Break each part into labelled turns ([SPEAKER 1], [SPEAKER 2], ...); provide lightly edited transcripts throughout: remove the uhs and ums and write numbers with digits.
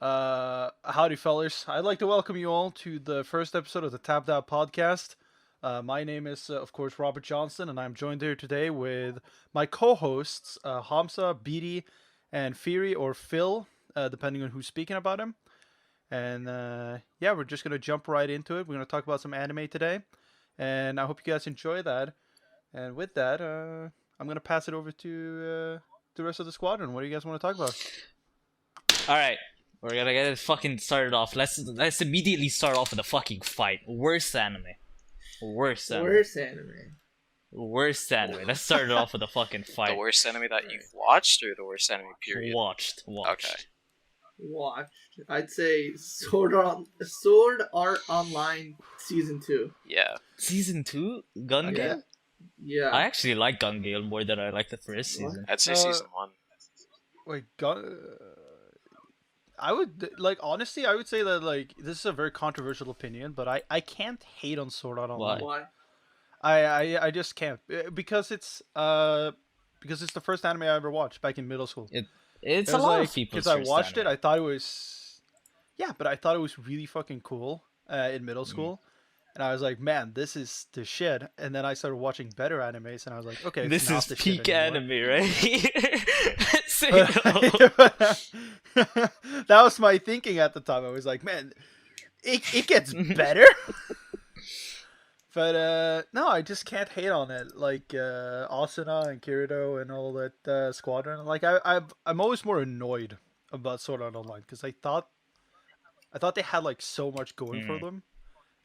[SPEAKER 1] Howdy, fellers. I'd like to welcome you all to the first episode of the Tapped Out podcast. My name is, of course, Robert Johnson, and I'm joined here today with my co-hosts, Hamza, Beatty, and Fury, or Phil, depending on who's speaking about him. And yeah, we're just going to jump right into it. We're going to talk about some anime today, and I hope you guys enjoy that. And with that, I'm going to pass it over to the rest of the squadron. What do you guys want to talk about?
[SPEAKER 2] All right, we're gonna get it fucking started off. Let's immediately start off with a fucking fight. Worst anime. Worst anime. Let's start it off with a fucking fight.
[SPEAKER 3] The worst anime that you've watched, or the worst anime period?
[SPEAKER 2] Watched.
[SPEAKER 3] Okay.
[SPEAKER 4] Watched. I'd say Sword Art Online Season 2.
[SPEAKER 3] Yeah.
[SPEAKER 2] Season 2? Gun Gale?
[SPEAKER 4] Yeah.
[SPEAKER 2] I actually like Gun Gale more than I like the first season.
[SPEAKER 3] I'd say season 1.
[SPEAKER 1] Wait, I would honestly, I would say that this is a very controversial opinion, but I can't hate on Sword Art Online.
[SPEAKER 4] Why?
[SPEAKER 1] I just can't because it's the first anime I ever watched back in middle school.
[SPEAKER 2] It's a lot of people's
[SPEAKER 1] because I watched
[SPEAKER 2] anime.
[SPEAKER 1] it. I thought it was but I thought it was really fucking cool in middle school. And I was like, man, this is the shit. And then I started watching better animes, and I was like, okay,
[SPEAKER 2] this
[SPEAKER 1] not
[SPEAKER 2] is
[SPEAKER 1] the
[SPEAKER 2] peak
[SPEAKER 1] shit anymore.
[SPEAKER 2] anime right here.
[SPEAKER 1] That was my thinking at the time. I was like, man, it gets better. But no, I just can't hate on it. Like Asuna and Kirito and all that squadron. Like I'm always more annoyed about Sword Art Online because I thought they had like so much going for them,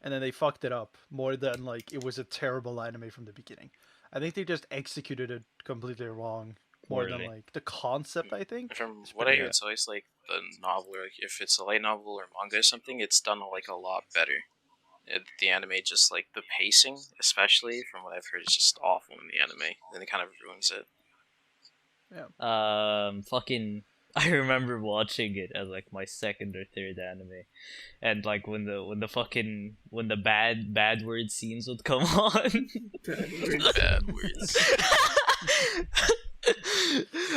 [SPEAKER 1] and then they fucked it up more than like it was a terrible anime from the beginning. I think they just executed it completely wrong. More than like the concept, I think.
[SPEAKER 3] From what I hear, it's always like the novel, or like if it's a light novel or manga or something, it's done like a lot better. The anime, just like the pacing, especially from what I've heard, is just awful in the anime. Then it kind of ruins it.
[SPEAKER 1] Yeah.
[SPEAKER 2] Fucking. I remember watching it as like my second or third anime, and like when the bad word scenes would come on.
[SPEAKER 3] Bad words.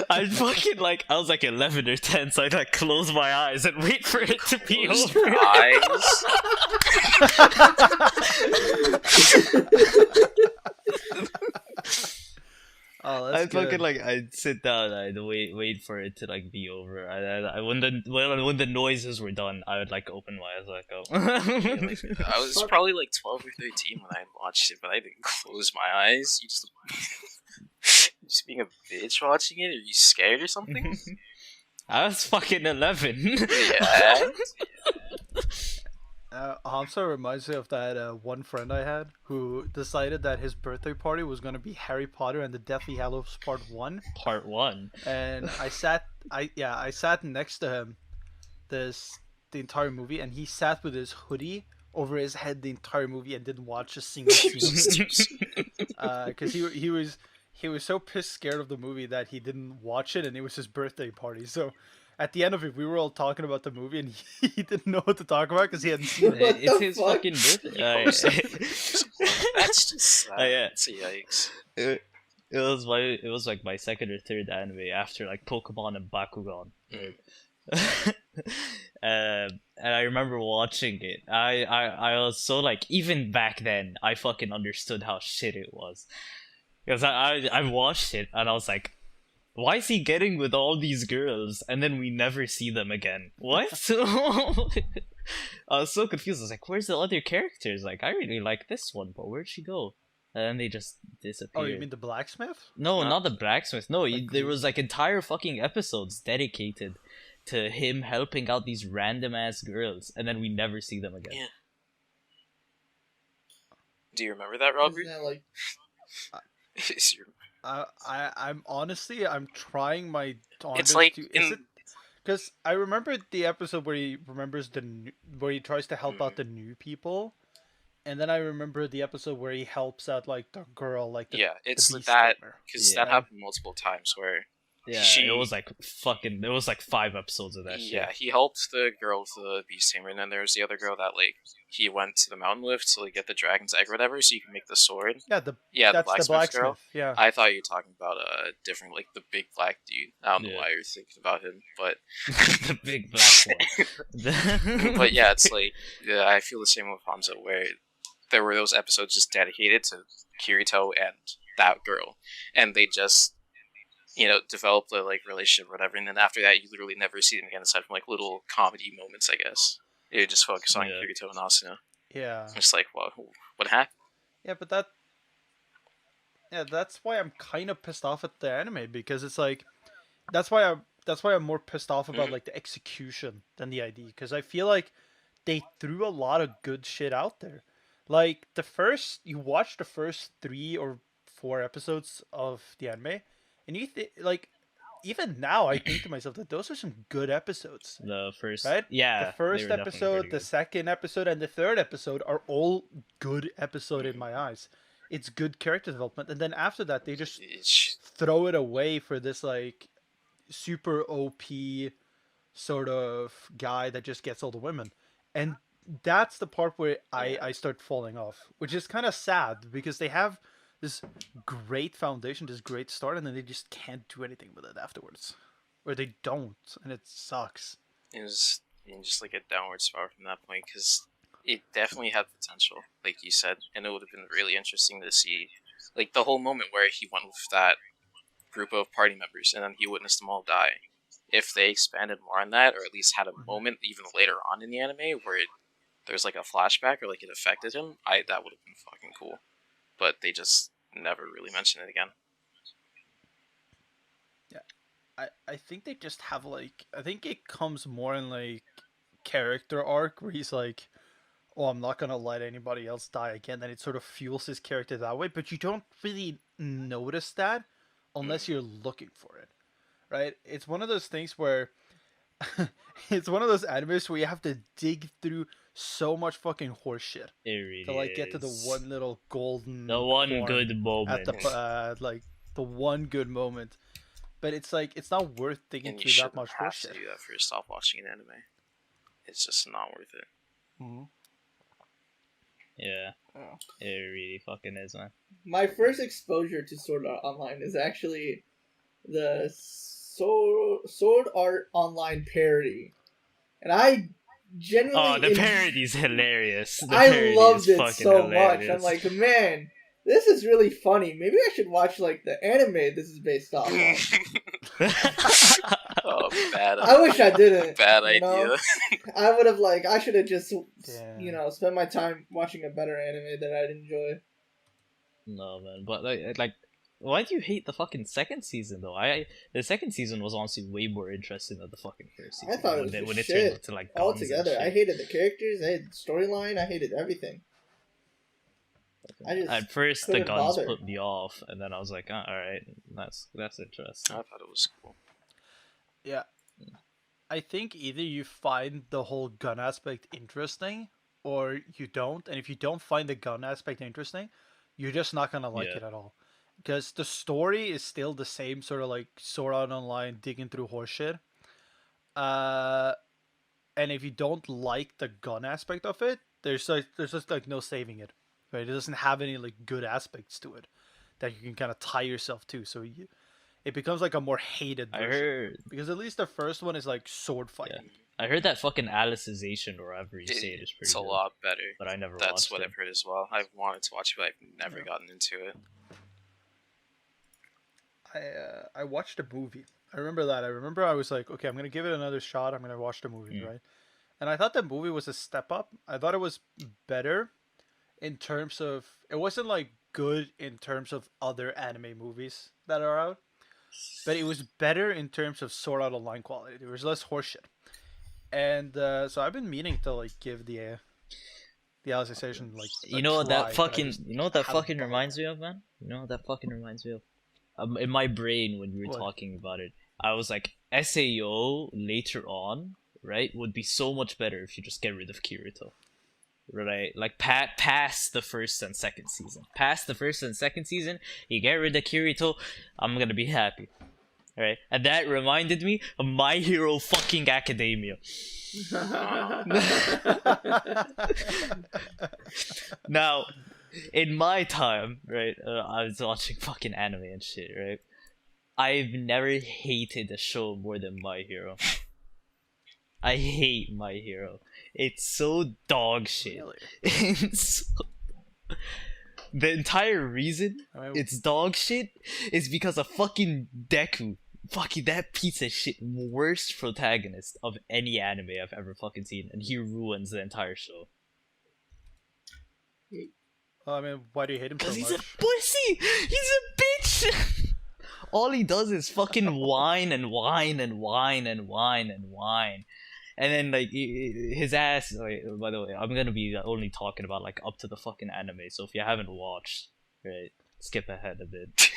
[SPEAKER 2] I was like 11 or 10, so I'd like close my eyes and wait for it to be over.
[SPEAKER 3] Your eyes.
[SPEAKER 1] Oh, that's good.
[SPEAKER 2] I'd sit down, I'd wait for it to like be over. I when the noises were done, I would like open my eyes like go.
[SPEAKER 3] I was probably like 12 or 13 when I watched it, but I didn't close my eyes. You just being a bitch watching it? Are you scared or something?
[SPEAKER 2] I was fucking 11.
[SPEAKER 3] Yeah.
[SPEAKER 1] Hamza reminds me of that one friend I had who decided that his birthday party was going to be Harry Potter and the Deathly Hallows Part 1.
[SPEAKER 2] Part 1.
[SPEAKER 1] And I sat next to him the entire movie, and he sat with his hoodie over his head the entire movie and didn't watch a single scene. Because he was so pissed scared of the movie that he didn't watch it, and it was his birthday party. So at the end of it, we were all talking about the movie, and he didn't know what to talk about because he hadn't seen it.
[SPEAKER 2] It's his fucking birthday.
[SPEAKER 3] That's just sad.
[SPEAKER 2] Yeah.
[SPEAKER 3] It's a yikes.
[SPEAKER 2] It was like my second or third anime after like Pokemon and Bakugan. And I remember watching it. I was so like, even back then I fucking understood how shit it was. Because I watched it and I was like, why is he getting with all these girls and then we never see them again? What? I was so confused. I was like, where's the other characters? Like, I really like this one, but where'd she go? And then they just disappeared.
[SPEAKER 1] Oh, you mean the blacksmith?
[SPEAKER 2] No, not the blacksmith. No, there was like entire fucking episodes dedicated to him helping out these random ass girls, and then we never see them again.
[SPEAKER 3] Yeah. Do you remember that, Robert?
[SPEAKER 4] Isn't that like...
[SPEAKER 3] Is your...
[SPEAKER 1] I'm trying my darndest.
[SPEAKER 3] It's like
[SPEAKER 1] because I remember the episode where he remembers where he tries to help out the new people, and then I remember the episode where he helps out like the girl, like the
[SPEAKER 3] it's
[SPEAKER 1] the beast
[SPEAKER 3] that
[SPEAKER 1] tamer.
[SPEAKER 3] because that happened multiple times where
[SPEAKER 2] Yeah,
[SPEAKER 3] She-
[SPEAKER 2] it was like fucking. There was like 5 episodes of that
[SPEAKER 3] Yeah,
[SPEAKER 2] shit.
[SPEAKER 3] he helped the girl with the beast tamer, and then there was the other girl that like he went to the mountain with to like get the dragon's egg or whatever, so you can make the sword.
[SPEAKER 1] Yeah,
[SPEAKER 3] Yeah, the
[SPEAKER 1] that's the
[SPEAKER 3] blacksmith's girl.
[SPEAKER 1] blacksmith. Yeah.
[SPEAKER 3] I thought you were talking about a different, like the big black dude. I don't know
[SPEAKER 2] Yeah.
[SPEAKER 3] why you're thinking about him, but
[SPEAKER 2] The big black one.
[SPEAKER 3] but yeah, it's like I feel the same with Hamza, where there were those episodes just dedicated to Kirito and that girl, and they just develop the like relationship or whatever, and then after that you literally never see them again aside from like little comedy moments, I guess. You just focus on
[SPEAKER 2] Yeah.
[SPEAKER 3] Kirito and Asuna.
[SPEAKER 1] Yeah.
[SPEAKER 3] It's like, well, what happened?
[SPEAKER 1] Yeah, but that's why I'm kind of pissed off at the anime, because it's like that's why I'm more pissed off about
[SPEAKER 3] Mhm.
[SPEAKER 1] like the execution than the idea, because I feel like they threw a lot of good shit out there. Like you watch the first 3 or 4 episodes of the anime, and like even now I think to myself that those are some good episodes.
[SPEAKER 2] The first,
[SPEAKER 1] Right?
[SPEAKER 2] yeah,
[SPEAKER 1] The first
[SPEAKER 2] they were definitely
[SPEAKER 1] episode,
[SPEAKER 2] pretty
[SPEAKER 1] the
[SPEAKER 2] good.
[SPEAKER 1] second episode, and the third episode are all good episode in my eyes. It's good character development, and then after that they just
[SPEAKER 3] It's-
[SPEAKER 1] throw it away for this like super OP sort of guy that just gets all the women, and that's the part where I start falling off, which is kind of sad, because they have this great foundation, this great start, and then they just can't do anything with it afterwards, or they don't, and it sucks.
[SPEAKER 3] It was just like a downward spiral from that point because it definitely had potential, like you said, and it would have been really interesting to see, like the whole moment where he went with that group of party members and then he witnessed them all die. If they expanded more on that, or at least had a moment even later on in the anime where there's like a flashback or like it affected him, that would have been fucking cool. But they just never really mentioned it again.
[SPEAKER 1] I think they just have like, I think it comes more in like character arc where he's like, oh, I'm not gonna let anybody else die again, and it sort of fuels his character that way, but you don't really notice that unless you're looking for it, right? It's one of those things where it's one of those animes where you have to dig through so much fucking horseshit
[SPEAKER 2] It really
[SPEAKER 1] to like get to the
[SPEAKER 2] is.
[SPEAKER 1] one little golden
[SPEAKER 2] The one
[SPEAKER 1] horn
[SPEAKER 2] good
[SPEAKER 1] at
[SPEAKER 2] moment.
[SPEAKER 1] the like the one good moment. But it's like, it's not worth digging
[SPEAKER 3] And you
[SPEAKER 1] through that
[SPEAKER 3] shouldn't
[SPEAKER 1] much
[SPEAKER 3] have to
[SPEAKER 1] horseshit.
[SPEAKER 3] do that for stop watching an anime. It's just not worth it.
[SPEAKER 1] Mm-hmm.
[SPEAKER 2] Yeah,
[SPEAKER 4] Oh.
[SPEAKER 2] it really fucking is, man.
[SPEAKER 4] My first exposure to Sword Art Online is actually the Sword Art Online parody, and I genuinely
[SPEAKER 2] Oh, the parody's hilarious. The
[SPEAKER 4] I
[SPEAKER 2] parody
[SPEAKER 4] loved
[SPEAKER 2] is
[SPEAKER 4] it
[SPEAKER 2] fucking
[SPEAKER 4] so
[SPEAKER 2] hilarious.
[SPEAKER 4] much. I'm like, man, this is really funny. Maybe I should watch like the anime this is based off on.
[SPEAKER 3] Oh, bad.
[SPEAKER 4] I wish I didn't.
[SPEAKER 3] Bad
[SPEAKER 4] you know?
[SPEAKER 3] idea.
[SPEAKER 4] I would have I should have just
[SPEAKER 1] Yeah.
[SPEAKER 4] spent my time watching a better anime that I'd enjoy.
[SPEAKER 2] No, man, but like, why do you hate the fucking second season though? The second season was honestly way more interesting than the fucking first season.
[SPEAKER 4] I thought it was
[SPEAKER 2] when
[SPEAKER 4] just
[SPEAKER 2] it
[SPEAKER 4] shit
[SPEAKER 2] turned into like guns and
[SPEAKER 4] altogether. I
[SPEAKER 2] shit.
[SPEAKER 4] hated the characters. I hated the storyline. I hated everything. I just
[SPEAKER 2] At first, the
[SPEAKER 4] couldn't
[SPEAKER 2] guns
[SPEAKER 4] bother.
[SPEAKER 2] put me off, and then I was like, oh, all right, that's interesting.
[SPEAKER 3] I thought it was cool.
[SPEAKER 1] Yeah. I think either you find the whole gun aspect interesting or you don't. And if you don't find the gun aspect interesting, you're just not going to like
[SPEAKER 2] Yeah.
[SPEAKER 1] it at all. Because the story is still the same, sort of like Sword Art Online digging through horseshit. And if you don't like the gun aspect of it, there's just like no saving it. Right? It doesn't have any like good aspects to it that you can kind of tie yourself to. So it becomes like a more hated
[SPEAKER 2] I
[SPEAKER 1] version.
[SPEAKER 2] heard,
[SPEAKER 1] Because at least the first one is like sword fighting.
[SPEAKER 2] I heard that fucking Alicization or whatever you say it is pretty
[SPEAKER 3] It's a
[SPEAKER 2] good,
[SPEAKER 3] lot better.
[SPEAKER 2] but I never
[SPEAKER 3] That's
[SPEAKER 2] watched
[SPEAKER 3] what
[SPEAKER 2] it.
[SPEAKER 3] I've heard as well. I've wanted to watch it, but I've never gotten into it.
[SPEAKER 1] I watched a movie. I remember that. I remember I was like, okay, I'm gonna give it another shot. I'm gonna watch the movie, right? And I thought the movie was a step up. I thought it was better in terms of, it wasn't like good in terms of other anime movies that are out, but it was better in terms of Sword Art Online quality. There was less horseshit, and so I've been meaning to like give the Alicization like a
[SPEAKER 2] You know what
[SPEAKER 1] try,
[SPEAKER 2] that
[SPEAKER 1] but I
[SPEAKER 2] fucking
[SPEAKER 1] just
[SPEAKER 2] you know what that
[SPEAKER 1] haven't
[SPEAKER 2] fucking
[SPEAKER 1] bothered.
[SPEAKER 2] reminds me of, man? You know what that fucking reminds me of? In my brain when we were
[SPEAKER 1] What?
[SPEAKER 2] talking about it, I was like, SAO later on, right, would be so much better if you just get rid of Kirito. Right? Like past the first and second season. Past the first and second season, you get rid of Kirito, I'm gonna be happy. right? And that reminded me of My Hero fucking Academia. Now, in my time, right, I was watching fucking anime and shit, right? I've never hated a show more than My Hero. I hate My Hero. It's so dog shit.
[SPEAKER 1] Really?
[SPEAKER 2] It's so... The entire reason
[SPEAKER 1] I mean,
[SPEAKER 2] it's dog shit is because of fucking Deku. Fucking that piece of shit, worst protagonist of any anime I've ever fucking seen, and he ruins the entire show.
[SPEAKER 1] well, I mean, why do you hate him so
[SPEAKER 2] Cause
[SPEAKER 1] much?
[SPEAKER 2] he's a pussy! He's a bitch! All he does is fucking whine and whine and whine and whine and whine. And then, like, his ass, like, by the way, I'm gonna be only talking about, like, up to the fucking anime, so if you haven't watched, right, skip ahead a bit.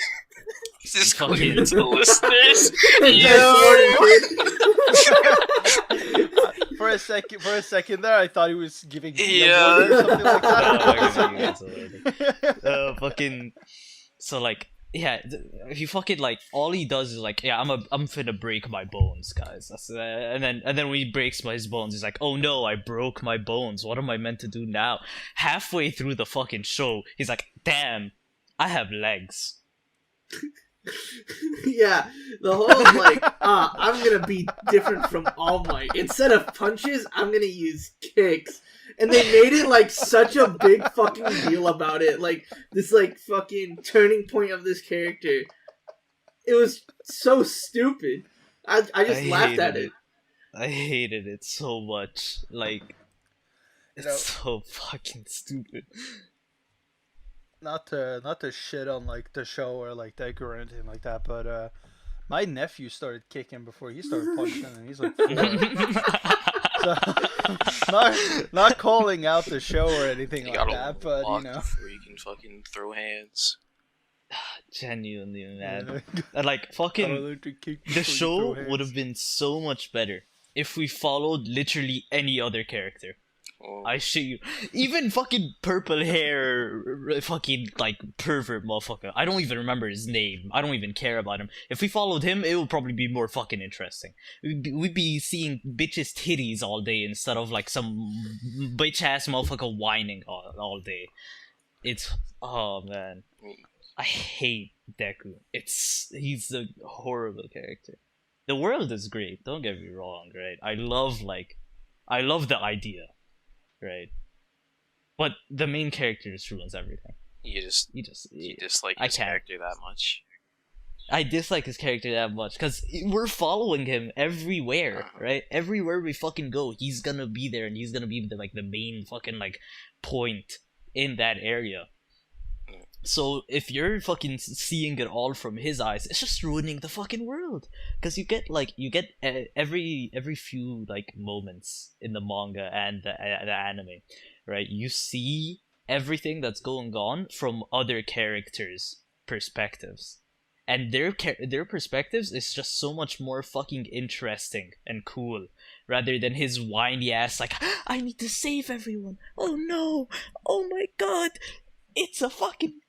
[SPEAKER 3] Is this
[SPEAKER 2] Fucking-
[SPEAKER 3] going into the listeners?
[SPEAKER 1] For a second there, I thought he was giving
[SPEAKER 3] Yeah.
[SPEAKER 1] award or something like that.
[SPEAKER 2] Fucking, so, like, yeah, he fucking, like, all he does is like, yeah, I'm finna break my bones, guys. That's, and then when he breaks his bones, he's like, oh no, I broke my bones. What am I meant to do now? Halfway through the fucking show, he's like, damn, I have legs.
[SPEAKER 4] Yeah, the whole like, I'm gonna be different from All Might. Instead of punches, I'm gonna use kicks. And they made it like such a big fucking deal about it. Like this like fucking turning point of this character. It was so stupid. I just laughed at it.
[SPEAKER 2] I hated it so much. Like, it's
[SPEAKER 1] You know-
[SPEAKER 2] so fucking stupid.
[SPEAKER 1] Not to shit on like the show or like Deku or anything like that, but my nephew started kicking before he started punching, and he's like 4. So, not calling out the show or anything
[SPEAKER 3] You
[SPEAKER 1] like
[SPEAKER 3] gotta
[SPEAKER 1] that, but
[SPEAKER 3] walk
[SPEAKER 1] you know,
[SPEAKER 3] before you can fucking throw hands.
[SPEAKER 2] Genuinely, man.
[SPEAKER 1] yeah.
[SPEAKER 2] And like, fucking,
[SPEAKER 1] Gotta learn to kick before
[SPEAKER 2] the
[SPEAKER 1] you
[SPEAKER 2] show
[SPEAKER 1] throw
[SPEAKER 2] would
[SPEAKER 1] hands.
[SPEAKER 2] have been so much better if we followed literally any other character.
[SPEAKER 3] Oh,
[SPEAKER 2] I shit you. Even fucking purple hair, fucking like pervert motherfucker. I don't even remember his name. I don't even care about him. If we followed him, it would probably be more fucking interesting. We'd be seeing bitches' titties all day instead of like some bitch ass motherfucker whining all day. It's, oh man, I hate Deku. He's a horrible character. The world is great. Don't get me wrong, right? I love the idea. Right, but the main character just ruins everything.
[SPEAKER 3] you dislike
[SPEAKER 2] I
[SPEAKER 3] his
[SPEAKER 2] can't.
[SPEAKER 3] character that much.
[SPEAKER 2] I dislike his character that much because we're following him everywhere, right? Everywhere we fucking go, he's gonna be there, and he's gonna be the main fucking like point in that area. So if you're fucking seeing it all from his eyes, it's just ruining the fucking world. Because you get every few like moments in the manga and the anime, right? You see everything that's going on from other characters' perspectives, and their perspectives is just so much more fucking interesting and cool, rather than his whiny ass like, I need to save everyone. Oh no! Oh my god! It's a fucking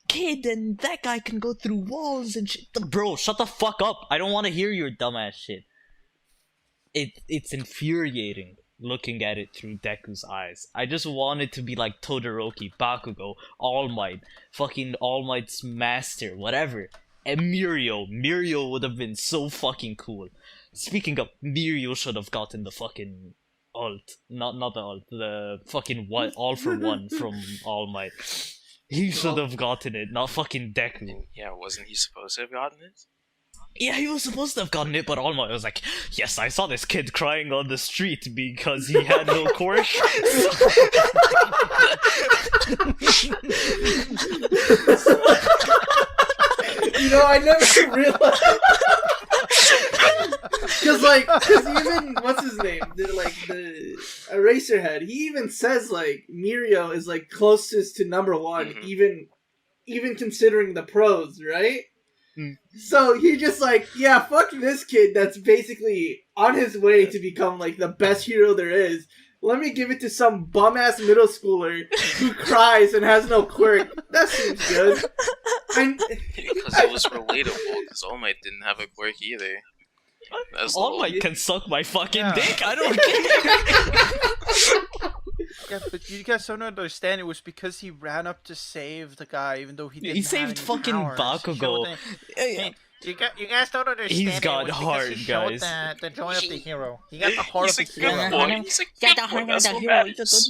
[SPEAKER 2] kid, and that guy can go through walls and shit. Bro, shut the fuck up. I don't want to hear your dumbass shit. It's infuriating looking at it through Deku's eyes. I just want it to be like Todoroki, Bakugo, All Might, fucking All Might's master, whatever. And Mirio would have been so fucking cool. Speaking of, Mirio should have gotten the fucking ult. Not the ult, the fucking one, all for one from All Might. He should have gotten it, not fucking Deku.
[SPEAKER 3] And yeah, wasn't he supposed to have gotten it?
[SPEAKER 2] Yeah, he was supposed to have gotten it, but All Might was like, yes, I saw this kid crying on the street because he had no quirk.
[SPEAKER 4] You know, I never realized. Cause even what's his name, the Eraserhead, he even says like Mirio is like closest to number one,
[SPEAKER 3] Mhm.
[SPEAKER 4] even considering the pros, right?
[SPEAKER 2] Mm.
[SPEAKER 4] So he just like, yeah, fuck this kid that's basically on his way to become like the best hero there is. let me give it to some bum-ass middle schooler who cries and has no quirk. That seems good.
[SPEAKER 3] Because it was relatable, because All Might didn't have a quirk either.
[SPEAKER 2] All Might can suck my fucking
[SPEAKER 1] Yeah.
[SPEAKER 2] dick. I don't care.
[SPEAKER 1] Yeah, but you guys don't understand. It was because he ran up to save the guy, even though he didn't.
[SPEAKER 2] He
[SPEAKER 1] have
[SPEAKER 2] saved
[SPEAKER 1] any
[SPEAKER 2] fucking
[SPEAKER 1] powers. He
[SPEAKER 2] Bakugo.
[SPEAKER 1] showed that- Hey, you guys don't understand.
[SPEAKER 2] He's got
[SPEAKER 1] it was
[SPEAKER 2] heart,
[SPEAKER 1] because he showed
[SPEAKER 2] guys.
[SPEAKER 1] the joy of the hero. He got the heart
[SPEAKER 3] He's
[SPEAKER 1] of
[SPEAKER 3] a
[SPEAKER 1] the
[SPEAKER 3] good
[SPEAKER 1] hero.
[SPEAKER 3] boy. He's a good boy. That's what matters.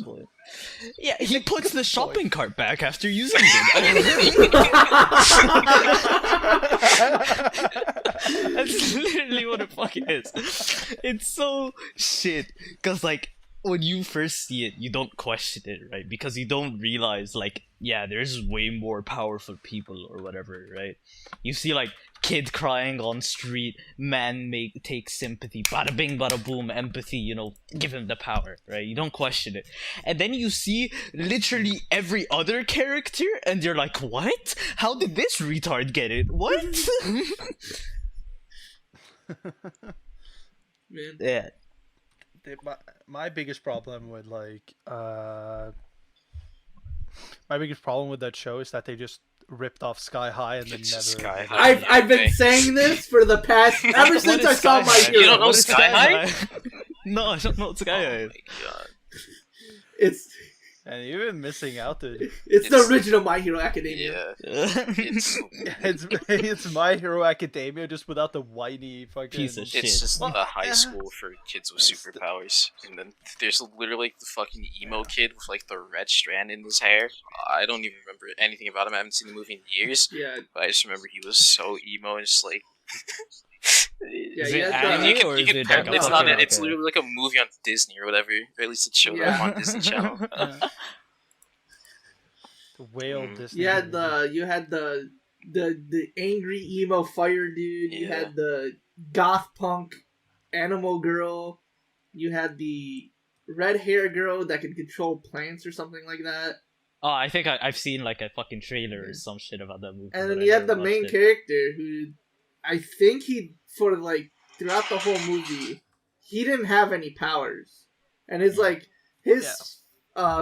[SPEAKER 2] Yeah, he puts the shopping cart back after using it. That's literally what it fucking is. It's so shit. Cause like when you first see it, you don't question it, right? Because you don't realize like, yeah, there's way more powerful people or whatever, right? You see like kid crying on street, man take sympathy, bada bing, bada boom, empathy, you know, give him the power, right? You don't question it. And then you see literally every other character and you're like, what? How did this retard get it? What?
[SPEAKER 4] Man.
[SPEAKER 2] Yeah.
[SPEAKER 1] My biggest problem with my biggest problem with that show is that they just ripped off Sky High and then
[SPEAKER 3] It's
[SPEAKER 1] never.
[SPEAKER 3] just Sky High.
[SPEAKER 4] I've been saying this for the past ever
[SPEAKER 2] What
[SPEAKER 4] since
[SPEAKER 2] is
[SPEAKER 4] I saw
[SPEAKER 2] Sky
[SPEAKER 4] My
[SPEAKER 2] High?
[SPEAKER 4] Hero.
[SPEAKER 3] You don't know
[SPEAKER 2] What is
[SPEAKER 3] Sky High?
[SPEAKER 2] No, I don't know what Sky High
[SPEAKER 3] Oh
[SPEAKER 2] is.
[SPEAKER 3] my god.
[SPEAKER 4] It's
[SPEAKER 1] And you've been missing out, dude.
[SPEAKER 4] it's the original My Hero Academia.
[SPEAKER 3] Yeah. It's
[SPEAKER 1] It's My Hero Academia just without the whiny fucking
[SPEAKER 2] Piece of shit.
[SPEAKER 3] it's just
[SPEAKER 1] Well,
[SPEAKER 3] the high school for kids with superpowers. And then there's literally like, the fucking emo kid with like the red strand in his hair. I don't even remember anything about him. I haven't seen the movie in years.
[SPEAKER 4] Yeah,
[SPEAKER 3] But I just remember he was so emo and just like.
[SPEAKER 4] yeah,
[SPEAKER 2] Is
[SPEAKER 4] you
[SPEAKER 2] it
[SPEAKER 4] had
[SPEAKER 2] anime
[SPEAKER 3] You
[SPEAKER 4] the,
[SPEAKER 2] or
[SPEAKER 3] you
[SPEAKER 2] is
[SPEAKER 3] can
[SPEAKER 2] it
[SPEAKER 3] pair-
[SPEAKER 2] like a
[SPEAKER 3] it's
[SPEAKER 2] fucking-
[SPEAKER 3] not. It's
[SPEAKER 2] okay.
[SPEAKER 3] literally like a movie on Disney or whatever. Or at least it showed up on Disney Channel.
[SPEAKER 1] the whale
[SPEAKER 3] Mm.
[SPEAKER 1] Disney.
[SPEAKER 4] you had
[SPEAKER 1] movie.
[SPEAKER 4] the angry emo fire dude. You
[SPEAKER 3] Yeah.
[SPEAKER 4] had the goth punk animal girl. You had the red hair girl that could control plants or something like that.
[SPEAKER 2] Oh, I think I've seen like a fucking trailer or some shit about that movie.
[SPEAKER 4] And
[SPEAKER 2] but
[SPEAKER 4] then
[SPEAKER 2] I
[SPEAKER 4] you had the
[SPEAKER 2] never
[SPEAKER 4] main
[SPEAKER 2] watched it.
[SPEAKER 4] character who, I think he for like throughout the whole movie, he didn't have any powers, and his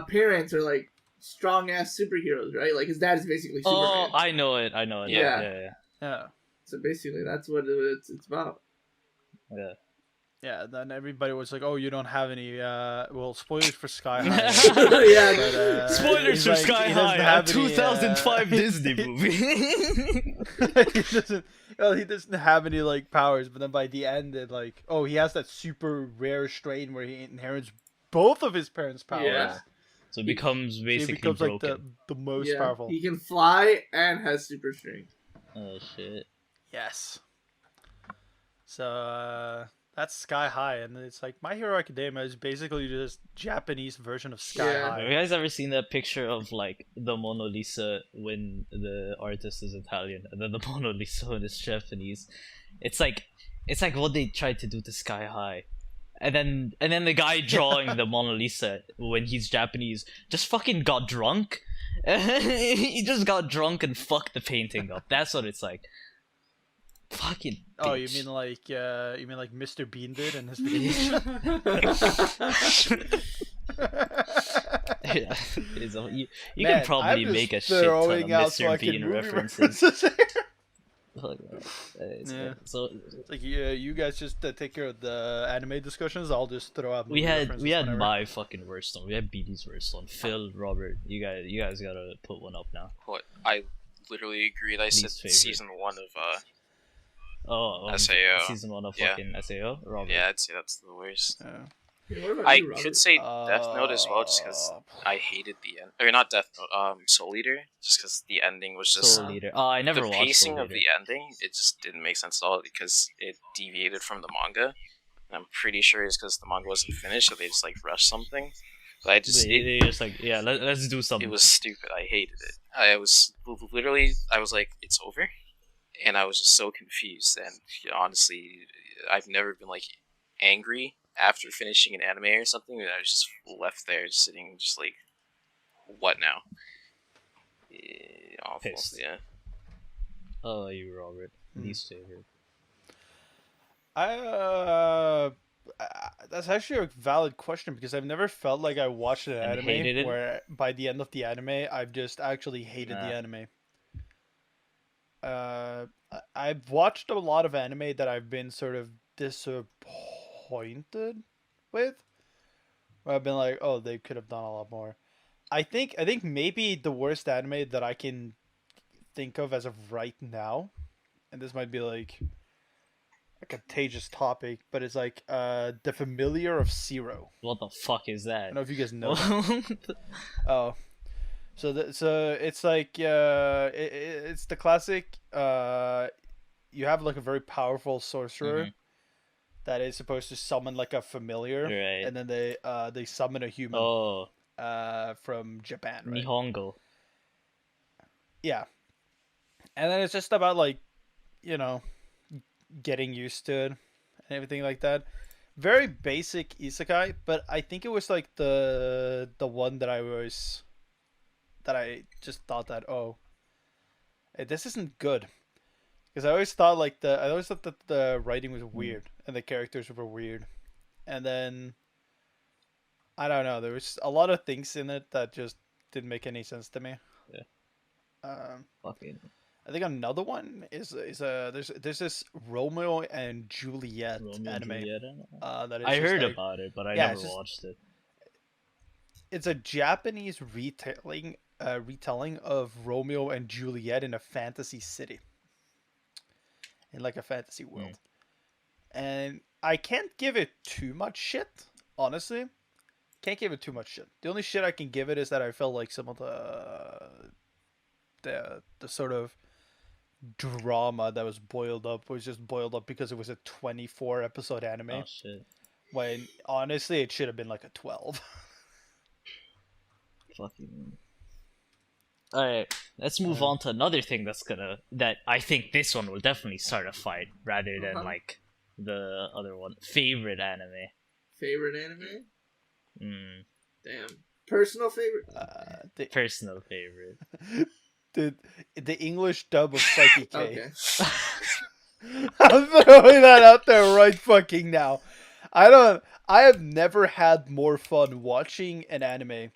[SPEAKER 4] parents are like strong ass superheroes, right? Like his dad is basically Superman.
[SPEAKER 2] Oh, I know it.
[SPEAKER 3] Yeah.
[SPEAKER 2] Yeah.
[SPEAKER 1] Yeah.
[SPEAKER 4] So basically, that's what it's about.
[SPEAKER 2] Yeah.
[SPEAKER 1] Yeah, then everybody was like, "Oh, you don't have any." Well, spoilers for Sky High.
[SPEAKER 4] Yeah.
[SPEAKER 1] But,
[SPEAKER 2] Spoilers
[SPEAKER 1] he's
[SPEAKER 2] for
[SPEAKER 1] like,
[SPEAKER 2] Sky
[SPEAKER 1] he doesn't
[SPEAKER 2] High, a
[SPEAKER 1] have any,
[SPEAKER 2] 2005 Disney movie.
[SPEAKER 1] he doesn't have any like powers. But then by the end, it like, oh, he has that super rare strain where he inherits both of his parents' powers.
[SPEAKER 4] Yeah.
[SPEAKER 2] So it becomes
[SPEAKER 1] So he
[SPEAKER 2] basically
[SPEAKER 1] becomes
[SPEAKER 2] broken.
[SPEAKER 1] like the most
[SPEAKER 4] Yeah,
[SPEAKER 1] powerful.
[SPEAKER 4] he can fly and has super strength.
[SPEAKER 2] Oh shit.
[SPEAKER 1] Yes. So that's Sky High, and it's like My Hero Academia is basically just Japanese version of Sky
[SPEAKER 4] Yeah.
[SPEAKER 1] High.
[SPEAKER 2] Have you guys ever seen that picture of like the Mona Lisa when the artist is Italian and then the Mona Lisa when it's Japanese? It's like what they tried to do to Sky High. And then the guy drawing the Mona Lisa when he's Japanese just fucking got drunk. He just got drunk and fucked the painting up. That's what it's like. Fucking
[SPEAKER 1] Oh, you
[SPEAKER 2] bitch.
[SPEAKER 1] mean like Mr. Bean did in his video?
[SPEAKER 2] Yeah, it's you
[SPEAKER 1] Man,
[SPEAKER 2] can probably
[SPEAKER 1] I'm
[SPEAKER 2] make a
[SPEAKER 1] just
[SPEAKER 2] shit ton of
[SPEAKER 1] throwing out
[SPEAKER 2] Mr.
[SPEAKER 1] fucking
[SPEAKER 2] Bean
[SPEAKER 1] movie
[SPEAKER 2] references.
[SPEAKER 1] references.
[SPEAKER 2] Fuck, it's
[SPEAKER 1] Yeah.
[SPEAKER 2] good. So
[SPEAKER 1] It's like you guys just take care of the anime discussions. I'll just throw out.
[SPEAKER 2] we
[SPEAKER 1] movie
[SPEAKER 2] had
[SPEAKER 1] references whenever.
[SPEAKER 2] my fucking worst one. We had BD's worst one. Phil, Robert, you guys gotta put one up now.
[SPEAKER 3] What I literally agreed. I said
[SPEAKER 2] Least favorite.
[SPEAKER 3] season 1 of
[SPEAKER 2] Oh,
[SPEAKER 3] SAO.
[SPEAKER 2] season 1 of
[SPEAKER 3] Yeah.
[SPEAKER 2] fucking SAO. Robert.
[SPEAKER 3] yeah, I'd say that's the worst.
[SPEAKER 1] Yeah.
[SPEAKER 4] What about
[SPEAKER 3] I
[SPEAKER 4] you, Robert?
[SPEAKER 3] could say Death Note as well, just because I hated the end. Or not Death Note, Soul Eater, just because the ending was just
[SPEAKER 2] Soul Eater. Oh, I never
[SPEAKER 3] the
[SPEAKER 2] watched
[SPEAKER 3] pacing
[SPEAKER 2] Soul
[SPEAKER 3] of
[SPEAKER 2] Eater.
[SPEAKER 3] the ending. It just didn't make sense at all because it deviated from the manga. And I'm pretty sure it's because the manga wasn't finished, so they just like rushed something. But I just
[SPEAKER 2] They just like, yeah, let's do something.
[SPEAKER 3] it was stupid. I hated it. I was literally I was like, it's over, and I was just so confused. And honestly, I've never been like angry after finishing an anime or something. And I was just left there, just sitting, just like, what now? Awful.
[SPEAKER 2] Pissed.
[SPEAKER 3] Yeah.
[SPEAKER 2] Oh, you Robert.
[SPEAKER 1] Hmm.
[SPEAKER 2] Least favorite.
[SPEAKER 1] That's actually a valid question because I've never felt like I watched an
[SPEAKER 2] And hated
[SPEAKER 1] anime
[SPEAKER 2] it?
[SPEAKER 1] where by the end of the anime I've just actually hated the
[SPEAKER 2] Nah.
[SPEAKER 1] anime. I've watched a lot of anime that I've been sort of disappointed with. Where I've been like, oh, they could have done a lot more. I think maybe the worst anime that I can think of as of right now, and this might be like a contagious topic, but it's like The Familiar of Zero.
[SPEAKER 2] What the fuck is
[SPEAKER 1] I
[SPEAKER 2] that?
[SPEAKER 1] don't know if you guys know that. Oh, so it's like it's the classic. You have like a very powerful sorcerer
[SPEAKER 2] Mhm.
[SPEAKER 1] that is supposed to summon like a familiar,
[SPEAKER 2] Right.
[SPEAKER 1] and then they summon a human
[SPEAKER 2] Oh,
[SPEAKER 1] from Japan, right?
[SPEAKER 2] Nihongo.
[SPEAKER 1] Yeah, and then it's just about like you know getting used to it and everything like that. Very basic isekai, but I think it was like the one that I just thought that this isn't good because I always thought that the writing was weird and the characters were weird, and then I don't know, there was a lot of things in it that just didn't make any sense to me.
[SPEAKER 2] Yeah. Fucking
[SPEAKER 1] I think another one is there's this Romeo and Juliet
[SPEAKER 2] Romeo and
[SPEAKER 1] anime.
[SPEAKER 2] Juliet.
[SPEAKER 1] That is
[SPEAKER 2] I
[SPEAKER 1] just
[SPEAKER 2] heard
[SPEAKER 1] like,
[SPEAKER 2] about it, but I
[SPEAKER 1] yeah,
[SPEAKER 2] never
[SPEAKER 1] it's just-
[SPEAKER 2] watched it.
[SPEAKER 1] it's a Japanese retelling of Romeo and Juliet in a fantasy city, in like a fantasy world. And I can't give it too much shit, honestly. Can't give it too much shit. The only shit I can give it is that I felt like some of the sort of drama that was just boiled up because it was a 24 episode anime,
[SPEAKER 2] Oh shit.
[SPEAKER 1] when honestly it should have been like a 12.
[SPEAKER 2] Fucking. Alright, let's move on to another thing that I think this one will definitely start a fight rather than like the other one. Favorite anime.
[SPEAKER 4] Favorite anime?
[SPEAKER 2] Mm,
[SPEAKER 4] Damn. Personal favorite?
[SPEAKER 2] personal favorite.
[SPEAKER 1] The English dub of Psyche K.
[SPEAKER 4] Okay.
[SPEAKER 1] I'm throwing that out there right fucking now. I have never had more fun watching an anime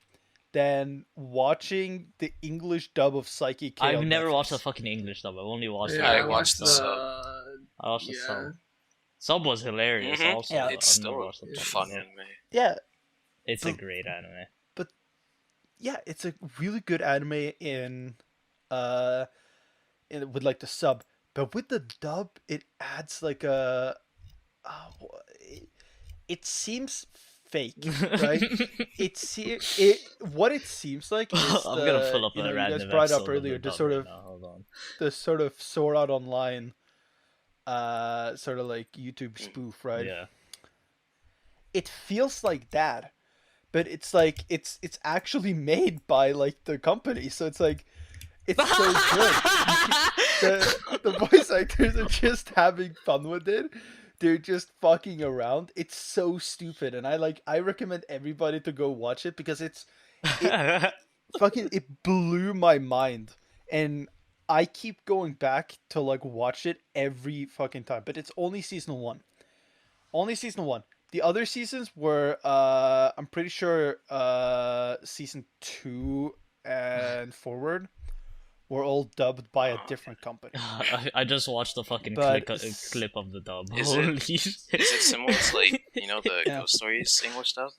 [SPEAKER 1] than watching the English dub of Psyche K.
[SPEAKER 2] I've
[SPEAKER 1] on
[SPEAKER 2] never
[SPEAKER 1] Netflix.
[SPEAKER 2] watched the fucking English dub. I've only watched
[SPEAKER 4] Yeah,
[SPEAKER 2] the
[SPEAKER 3] I
[SPEAKER 2] American
[SPEAKER 3] watched the
[SPEAKER 2] sub.
[SPEAKER 3] sub.
[SPEAKER 2] I watched the
[SPEAKER 4] yeah.
[SPEAKER 2] sub. Sub was hilarious
[SPEAKER 3] Mhm.
[SPEAKER 2] also.
[SPEAKER 1] Yeah.
[SPEAKER 2] but
[SPEAKER 3] It's
[SPEAKER 2] I've never
[SPEAKER 3] still
[SPEAKER 2] watched the
[SPEAKER 3] a
[SPEAKER 2] fucking
[SPEAKER 3] fun
[SPEAKER 2] sub.
[SPEAKER 3] anime.
[SPEAKER 1] Yeah,
[SPEAKER 2] It's a great anime.
[SPEAKER 1] yeah, it's a really good anime with like the sub, but with the dub, it adds like it seems fake, right? What it seems like is
[SPEAKER 2] I'm gonna pull up
[SPEAKER 1] you
[SPEAKER 2] a
[SPEAKER 1] know, you
[SPEAKER 2] random
[SPEAKER 1] guys brought
[SPEAKER 2] episode
[SPEAKER 1] up earlier,
[SPEAKER 2] of
[SPEAKER 1] the
[SPEAKER 2] the
[SPEAKER 1] sort
[SPEAKER 2] dub
[SPEAKER 1] of
[SPEAKER 2] right now. Hold on.
[SPEAKER 1] the sort of Sword Art Online, sort of like YouTube spoof, right?
[SPEAKER 2] Yeah.
[SPEAKER 1] It feels like that, but it's like it's actually made by like the company, so it's like it's so good. The voice actors are just having fun with it. They're just fucking around. It's so stupid, and I recommend everybody to go watch it because it blew my mind, and I keep going back to like watch it every fucking time. But it's only season 1. Only season 1. The other seasons were I'm pretty sure season 2 and forward were all dubbed by a different company.
[SPEAKER 2] I just watched the fucking
[SPEAKER 1] But
[SPEAKER 2] clip of the dub.
[SPEAKER 3] Is it-
[SPEAKER 2] Holy shit.
[SPEAKER 3] Is it similar to like the
[SPEAKER 1] Yeah.
[SPEAKER 3] Ghost Stories English stuff?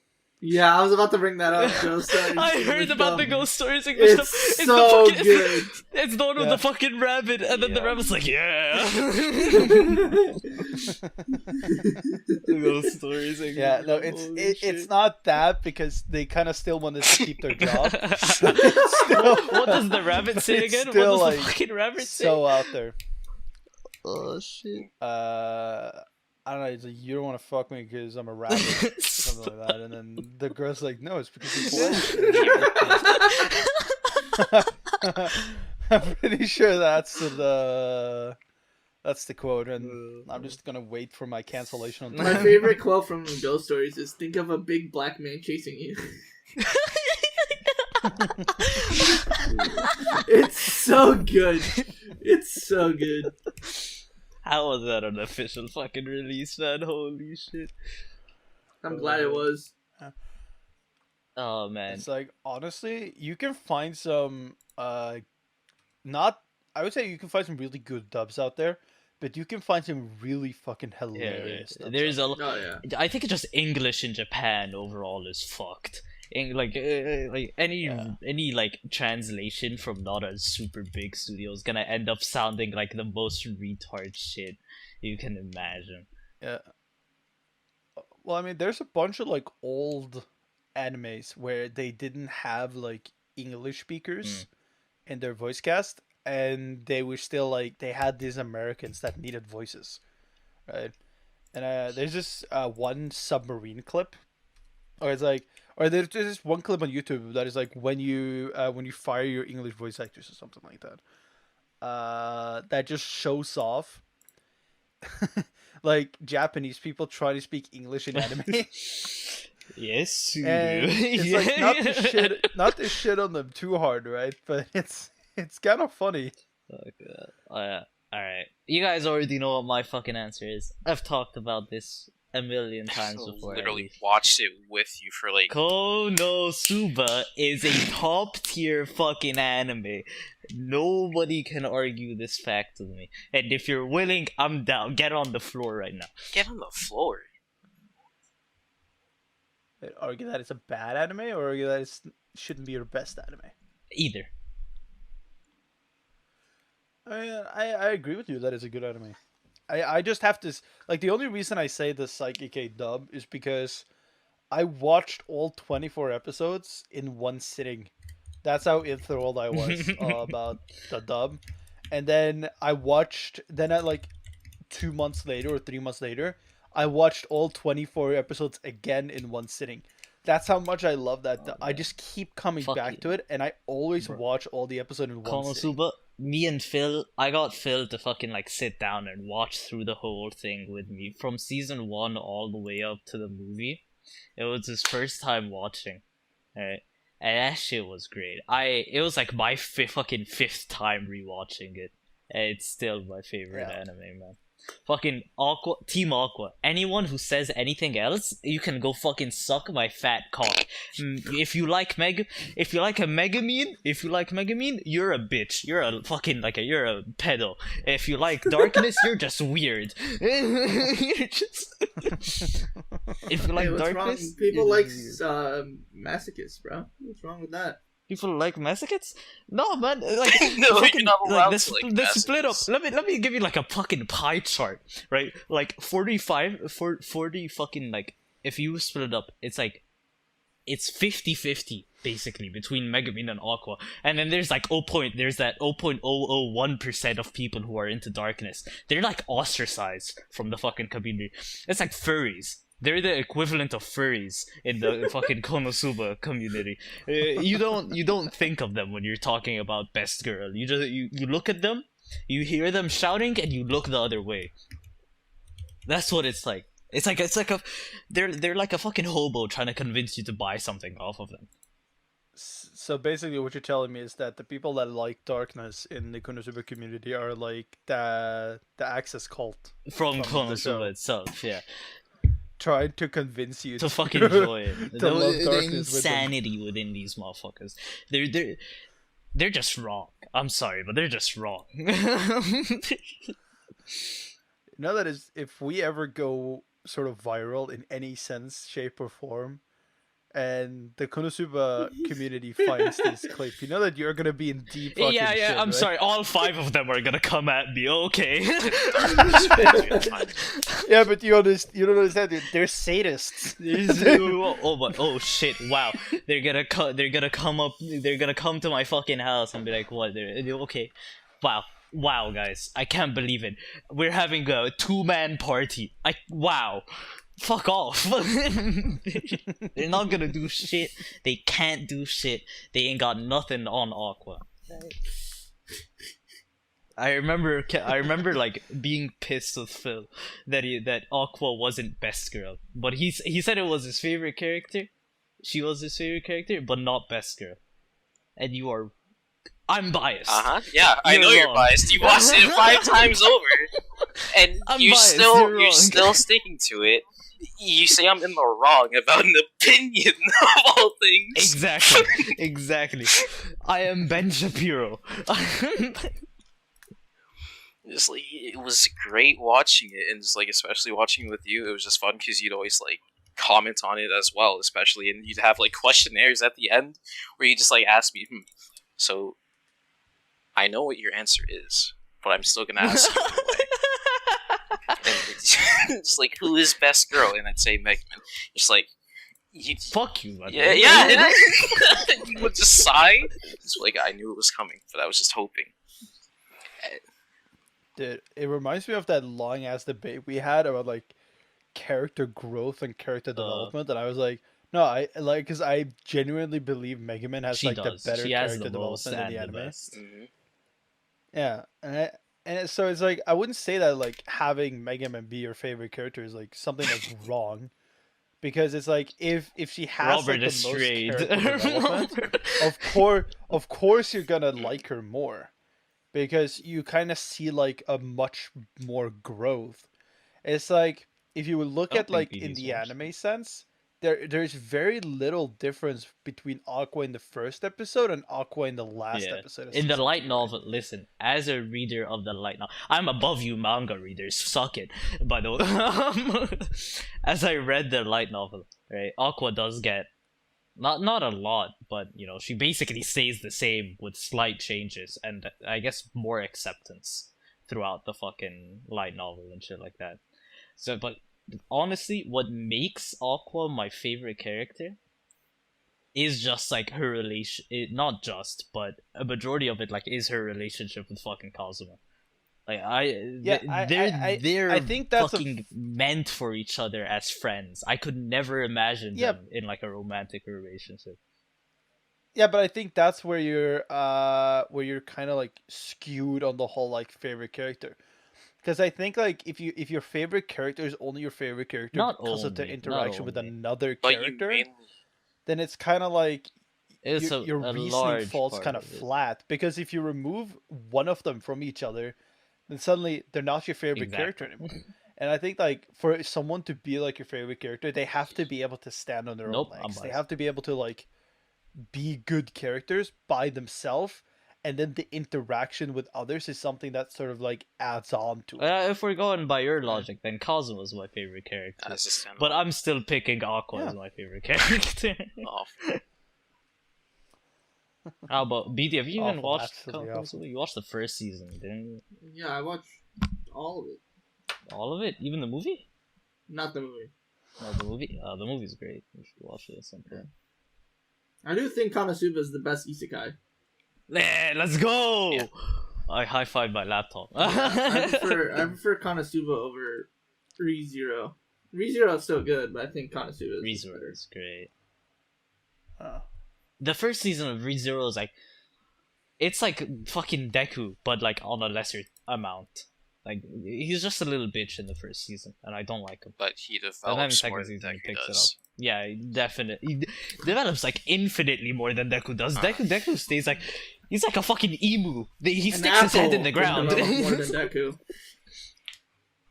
[SPEAKER 4] Yeah, I was about to bring that up. Ghost Stories.
[SPEAKER 2] I heard about the Ghost Stories English
[SPEAKER 4] It's
[SPEAKER 2] stuff.
[SPEAKER 4] so
[SPEAKER 2] the fucking,
[SPEAKER 4] good.
[SPEAKER 2] It's the one with
[SPEAKER 1] Yeah.
[SPEAKER 2] the fucking rabbit, and then the
[SPEAKER 1] Yeah.
[SPEAKER 2] rabbit's like, yeah. Ghost Stories English.
[SPEAKER 1] Yeah, no, it's not that because they kind of still wanted to keep their job. Still,
[SPEAKER 2] What does the rabbit say
[SPEAKER 1] it's
[SPEAKER 2] again? What
[SPEAKER 1] still,
[SPEAKER 2] does
[SPEAKER 1] like,
[SPEAKER 2] the fucking rabbit say?
[SPEAKER 1] so out there.
[SPEAKER 2] Oh shit.
[SPEAKER 1] I don't know. It's like, you don't want to fuck me because I'm a rabbit, or something like that. And then the girl's like, no, it's because you're black. I'm pretty sure that's the quote, and I'm just gonna wait for my cancellation on
[SPEAKER 4] My favorite quote from Ghost Stories is, "Think of a big black man chasing you." It's so good. It's so good.
[SPEAKER 2] How was that an official fucking release, man? Holy shit.
[SPEAKER 4] I'm glad it was.
[SPEAKER 2] Oh man.
[SPEAKER 1] It's like honestly, you can find some not I would say you can find some really good dubs out there, but you can find some really fucking hilarious dubs
[SPEAKER 2] There's a
[SPEAKER 1] out
[SPEAKER 2] lot.
[SPEAKER 4] Oh yeah.
[SPEAKER 2] I think it's just English in Japan overall is fucked. Like any like translation from not a super big studio is gonna end up sounding like the most retard shit you can imagine.
[SPEAKER 1] there. Yeah. Well, I mean, there's a bunch of like old animes where they didn't have like English speakers in their voice cast, and they were still like they had these Americans that needed voices, right? And there's this one submarine clip, or it's like, or there's this one clip on YouTube that is like when you fire your English voice actors or something like that. That just shows off like Japanese people trying to speak English in anime.
[SPEAKER 2] Yes, you
[SPEAKER 1] And
[SPEAKER 2] do.
[SPEAKER 1] it's like not to shit on them too hard, right? But it's kind of funny.
[SPEAKER 2] Alright. You guys already know what my fucking answer is. I've talked about this a million times before.
[SPEAKER 3] Literally watched it with you for like.
[SPEAKER 2] Konosuba is a top tier fucking anime. Nobody can argue this fact with me. And if you're willing, I'm down. Get on the floor right now.
[SPEAKER 3] Get on the floor.
[SPEAKER 1] Argue that it's a bad anime, or argue that it shouldn't be your best anime.
[SPEAKER 2] Either.
[SPEAKER 1] I agree with you that it's a good anime. I just have to like the only reason I say the Psychic dub is because I watched all 24 episodes in one sitting. That's how enthralled I was about the dub. And then at like 2 months later or 3 months later, I watched all 24 episodes again in one sitting. That's how much I love that. I just keep coming back to it, and I always watch all the episodes in one sitting.
[SPEAKER 2] Konosuba, me and Phil, I got Phil to fucking like sit down and watch through the whole thing with me from season 1 all the way up to the movie. It was his first time watching, right? And that shit was great. It was like my fucking fifth time rewatching it, and it's still my favorite anime, man. Fucking Aqua, Team Aqua. Anyone who says anything else, you can go fucking suck my fat cock. If you like a Megamine, you're a bitch. You're a fucking you're a pedo. If you like darkness, you're just weird. You're just. If you like darkness,
[SPEAKER 4] wrong? People like masochists, bro. What's wrong with that?
[SPEAKER 2] People like masochists? No, man. Like,
[SPEAKER 3] No,
[SPEAKER 2] fucking,
[SPEAKER 3] you're not allowed
[SPEAKER 2] the
[SPEAKER 3] to like
[SPEAKER 2] split up.
[SPEAKER 3] masochists.
[SPEAKER 2] Let me give you like a fucking pie chart, right? Like 40 fucking like if you split it up, it's like it's 50-50 basically between Megumin and Aqua. And then there's like there's that 0.001% of people who are into darkness. They're like ostracized from the fucking community. It's like furries. They're the equivalent of furries in the fucking Konosuba community. You don't think of them when you're talking about best girl. You just you look at them, you hear them shouting, and you look the other way. That's what it's like. It's like they're like a fucking hobo trying to convince you to buy something off of them.
[SPEAKER 1] So basically, what you're telling me is that the people that like darkness in the Konosuba community are like the Access cult
[SPEAKER 2] From Konosuba itself, yeah.
[SPEAKER 1] Trying to convince you
[SPEAKER 2] to fucking enjoy it.
[SPEAKER 1] to love
[SPEAKER 2] The
[SPEAKER 1] darkness
[SPEAKER 2] insanity within these motherfuckers. They're just wrong. I'm sorry, but they're just wrong.
[SPEAKER 1] That is, if we ever go sort of viral in any sense, shape, or form, and the Konosuba community finds this clip, you know that you're gonna be in deep fucking
[SPEAKER 2] yeah,
[SPEAKER 1] shit,
[SPEAKER 2] I'm
[SPEAKER 1] right?
[SPEAKER 2] sorry. All 5 of them are gonna come at me. Okay.
[SPEAKER 1] Yeah, but you don't understand. They're sadists.
[SPEAKER 2] Oh shit! Wow, they're gonna come to my fucking house and be like, "What? Okay, wow, guys, I can't believe it. We're having a 2-man party. Wow." Fuck off. They're not gonna do shit. They can't do shit. They ain't got nothing on Aqua. I remember like being pissed with Phil that Aqua wasn't best girl, but he said it was his favorite character. She was his favorite character, but not best girl. And I'm biased.
[SPEAKER 3] Yeah, I know you're biased. You watched it 5 times over. and
[SPEAKER 2] I'm
[SPEAKER 3] you're
[SPEAKER 2] biased,
[SPEAKER 3] still
[SPEAKER 2] you're
[SPEAKER 3] you're
[SPEAKER 2] wrong.
[SPEAKER 3] still sticking to it. You say I'm in the wrong about an opinion of all things.
[SPEAKER 2] Exactly. I am Ben Shapiro.
[SPEAKER 3] Just like it was great watching it, and just like especially watching it with you, it was just fun because you'd always like comment on it as well, especially, and you'd have like questionnaires at the end where you just like ask me, so I know what your answer is, but I'm still gonna ask you anyway. And it's like, who is best girl? And I'd say Megman. It's like,
[SPEAKER 2] Fuck you, man.
[SPEAKER 3] yeah. You would just sigh. It's like I knew it was coming, but I was just hoping.
[SPEAKER 1] Dude, it reminds me of that long ass debate we had about like character growth and character development, and I was like, no, I like because I genuinely believe Mega Man has
[SPEAKER 2] She
[SPEAKER 1] like
[SPEAKER 2] does.
[SPEAKER 1] the better
[SPEAKER 2] She has
[SPEAKER 1] character
[SPEAKER 2] the most
[SPEAKER 1] development in
[SPEAKER 2] and
[SPEAKER 1] the
[SPEAKER 2] the
[SPEAKER 1] anime.
[SPEAKER 2] best.
[SPEAKER 3] Mm-hmm.
[SPEAKER 1] Yeah, so it's like I wouldn't say that like having Mega Man be your favorite character is like something that's wrong, because it's like if she has
[SPEAKER 2] Robert
[SPEAKER 1] like the
[SPEAKER 2] is
[SPEAKER 1] most
[SPEAKER 2] strayed.
[SPEAKER 1] character development, of course you're gonna like her more, because you kind of see like a much more growth. It's like if you would look
[SPEAKER 2] I don't
[SPEAKER 1] at
[SPEAKER 2] think
[SPEAKER 1] like in
[SPEAKER 2] BD's
[SPEAKER 1] the
[SPEAKER 2] watched
[SPEAKER 1] anime sense, there's very little difference between Aqua in the first episode and Aqua in the last
[SPEAKER 2] Yeah.
[SPEAKER 1] episode. Of
[SPEAKER 2] In the
[SPEAKER 1] season
[SPEAKER 2] light
[SPEAKER 1] 2,
[SPEAKER 2] novel, listen, as a reader of the light novel, I'm above you manga readers, suck it, by the way. As I read the light novel, right, Aqua does get, not a lot, but, you know, she basically stays the same with slight changes, and I guess more acceptance throughout the fucking light novel and shit like that. So, but honestly, what makes Aqua my favorite character is just like her relation, not just, but a majority of it like is her relationship with fucking Kazuma. Like they're
[SPEAKER 1] I think that's
[SPEAKER 2] fucking meant for each other as friends. I could never imagine them in like a romantic relationship.
[SPEAKER 1] Yeah, but I think that's where you're kind of like skewed on the whole like favorite character. Because I think like if your favorite character is only your favorite character
[SPEAKER 2] Not
[SPEAKER 1] because of the
[SPEAKER 2] only,
[SPEAKER 1] interaction with
[SPEAKER 2] not only.
[SPEAKER 1] another
[SPEAKER 3] But you
[SPEAKER 1] character,
[SPEAKER 3] mainly
[SPEAKER 1] then it's kind of like
[SPEAKER 2] It's
[SPEAKER 1] your
[SPEAKER 2] a
[SPEAKER 1] reasoning
[SPEAKER 2] large
[SPEAKER 1] falls
[SPEAKER 2] part
[SPEAKER 1] kind of
[SPEAKER 2] of it.
[SPEAKER 1] flat. Because if you remove one of them from each other, then suddenly they're not your favorite character
[SPEAKER 2] Exactly.
[SPEAKER 1] anymore. And I think like for someone to be like your favorite character, they have to be able to stand on their
[SPEAKER 2] Nope,
[SPEAKER 1] own
[SPEAKER 2] I'm
[SPEAKER 1] legs. They
[SPEAKER 2] biased.
[SPEAKER 1] have to be able to like be good characters by themselves, and then the interaction with others is something that sort of like adds on to it.
[SPEAKER 2] If we're going by your logic, then Kazuma's my favorite character.
[SPEAKER 3] as a standalone.
[SPEAKER 2] But I'm still picking Aqua as
[SPEAKER 1] Yeah.
[SPEAKER 2] my favorite character.
[SPEAKER 3] Awful.
[SPEAKER 2] How about BD? Have you even
[SPEAKER 1] Awful,
[SPEAKER 2] watched
[SPEAKER 1] absolutely
[SPEAKER 2] Kazuma?
[SPEAKER 1] awful.
[SPEAKER 2] You watched the first season, didn't you?
[SPEAKER 4] Yeah, I watched all of it.
[SPEAKER 2] All of it? Even the movie?
[SPEAKER 4] Not the movie.
[SPEAKER 2] No, the movie. The movie's great. You should watch it at some point.
[SPEAKER 4] I do think Konosuba is the best isekai.
[SPEAKER 2] Let's go!
[SPEAKER 3] Yeah.
[SPEAKER 2] I high-fived my laptop.
[SPEAKER 4] I prefer Konosuba over ReZero. ReZero is still good, but I think Konosuba is
[SPEAKER 2] ReZero
[SPEAKER 4] better.
[SPEAKER 2] is great.
[SPEAKER 1] Oh.
[SPEAKER 2] The first season of ReZero is like, it's like fucking Deku, but like on a lesser amount. Like he's just a little bitch in the first season, and I don't like him.
[SPEAKER 3] But he
[SPEAKER 2] And then the
[SPEAKER 3] develops more
[SPEAKER 2] second
[SPEAKER 3] than
[SPEAKER 2] season he
[SPEAKER 3] Deku
[SPEAKER 2] picks it up.
[SPEAKER 3] does.
[SPEAKER 2] Yeah, definitely. He develops like infinitely more than Deku does. Deku stays like, he's like a fucking emu. He
[SPEAKER 4] An
[SPEAKER 2] sticks his head in
[SPEAKER 4] apple
[SPEAKER 2] the
[SPEAKER 4] can
[SPEAKER 2] ground.
[SPEAKER 4] develop more than Deku.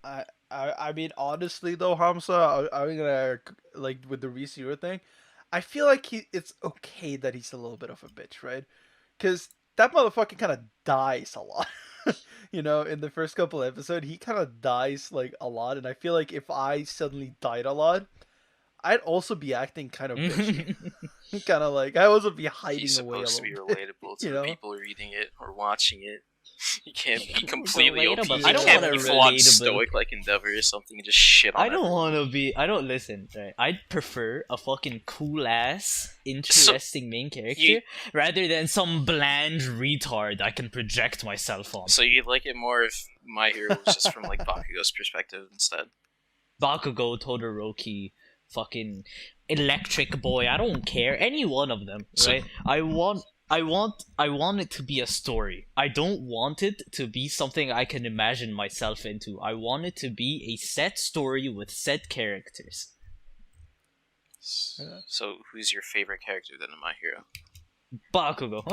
[SPEAKER 1] I mean, honestly though, Hamza, I'm gonna like with the ReZero thing. I feel like it's okay that he's a little bit of a bitch, right? Because that motherfucker kind of dies a lot. You know, in the first couple episodes, he kind of dies like a lot, and I feel like if I suddenly died a lot, I'd also be acting kind of bitchy. Kind of like I also be hiding
[SPEAKER 3] He's
[SPEAKER 1] away a
[SPEAKER 3] supposed to be
[SPEAKER 1] little bit.
[SPEAKER 3] relatable to
[SPEAKER 1] you
[SPEAKER 3] the
[SPEAKER 1] know?
[SPEAKER 3] people reading it or watching it. You can't be completely OP.
[SPEAKER 2] Relatable.
[SPEAKER 3] You
[SPEAKER 2] I don't
[SPEAKER 3] can't
[SPEAKER 2] wanna
[SPEAKER 3] be full on
[SPEAKER 2] relatable.
[SPEAKER 3] stoic like Endeavor or something and just shit on
[SPEAKER 2] I don't
[SPEAKER 3] everyone.
[SPEAKER 2] want to be. I don't listen. Right? I'd prefer a fucking cool ass, interesting main character rather than some bland retard I can project myself on.
[SPEAKER 3] So you'd like it more if My Hero was just from like Bakugo's perspective instead?
[SPEAKER 2] Bakugo, Todoroki, fucking Electric Boy. I don't care. Any one of them,
[SPEAKER 3] So-
[SPEAKER 2] right? I want it to be a story. I don't want it to be something I can imagine myself into. I want it to be a set story with set characters.
[SPEAKER 3] So who's your favorite character then in My Hero?
[SPEAKER 2] Bakugo.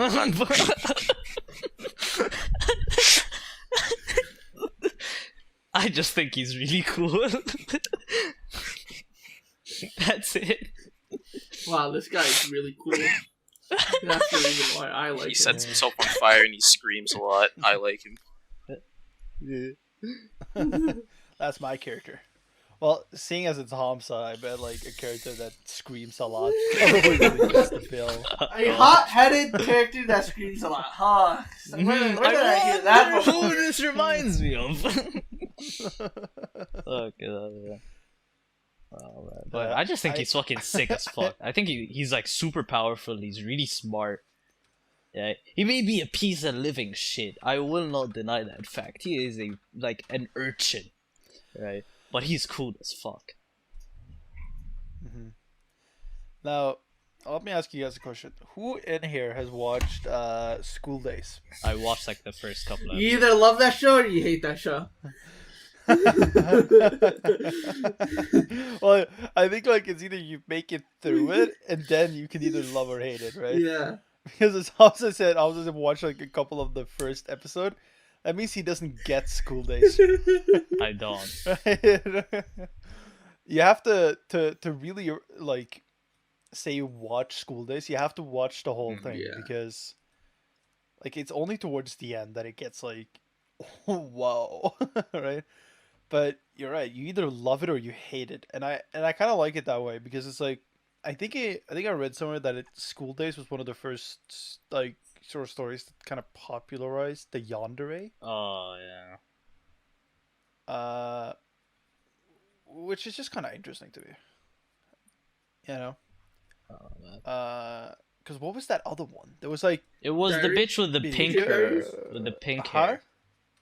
[SPEAKER 2] I just think he's really cool. That's it.
[SPEAKER 4] Wow, this guy is really cool. That's the reason why I like
[SPEAKER 3] He
[SPEAKER 4] him.
[SPEAKER 3] sets himself on fire and he screams a lot. I like him.
[SPEAKER 1] That's my character. Well, seeing as it's Hamza, I bet like a character that screams a lot probably really fits the bill.
[SPEAKER 4] A hot-headed character that screams a lot. Huh? Where did I hear that
[SPEAKER 2] wonder
[SPEAKER 4] before?
[SPEAKER 2] who this reminds me of. Okay, yeah. Oh, man. But I just think he's fucking sick as fuck. I think he's like super powerful. He's really smart. Yeah, he may be a piece of living shit. I will not deny that fact. He is an urchin, right? But he's cool as fuck.
[SPEAKER 1] Mm-hmm. Now, let me ask you guys a question. Who in here has watched School Days?
[SPEAKER 2] I watched like the first couple of
[SPEAKER 4] You either love that show or you hate that show.
[SPEAKER 1] Well, I think like it's either you make it through it and then you can either love or hate it, right?
[SPEAKER 4] Yeah.
[SPEAKER 1] Because as Hamza said, Hamza watched like a couple of the first episode. That means he doesn't get School Days.
[SPEAKER 2] I don't.
[SPEAKER 1] Right? You have to really like say you watch School Days. You have to watch the whole thing
[SPEAKER 4] Yeah.
[SPEAKER 1] because like it's only towards the end that it gets like whoa, right? But you're right. You either love it or you hate it, and I kind of like it that way because it's like I think I read somewhere that School Days was one of the first like sort of stories that kind of popularized the yandere.
[SPEAKER 2] Oh yeah.
[SPEAKER 1] Which is just kind of interesting to me. You know.
[SPEAKER 2] Oh, man.
[SPEAKER 1] Because what was that other one? There was like
[SPEAKER 2] It was the
[SPEAKER 4] Diaries?
[SPEAKER 2] bitch with the pink
[SPEAKER 4] Future
[SPEAKER 2] hair.
[SPEAKER 4] Diaries?
[SPEAKER 2] With the pink
[SPEAKER 1] Huh?
[SPEAKER 2] hair.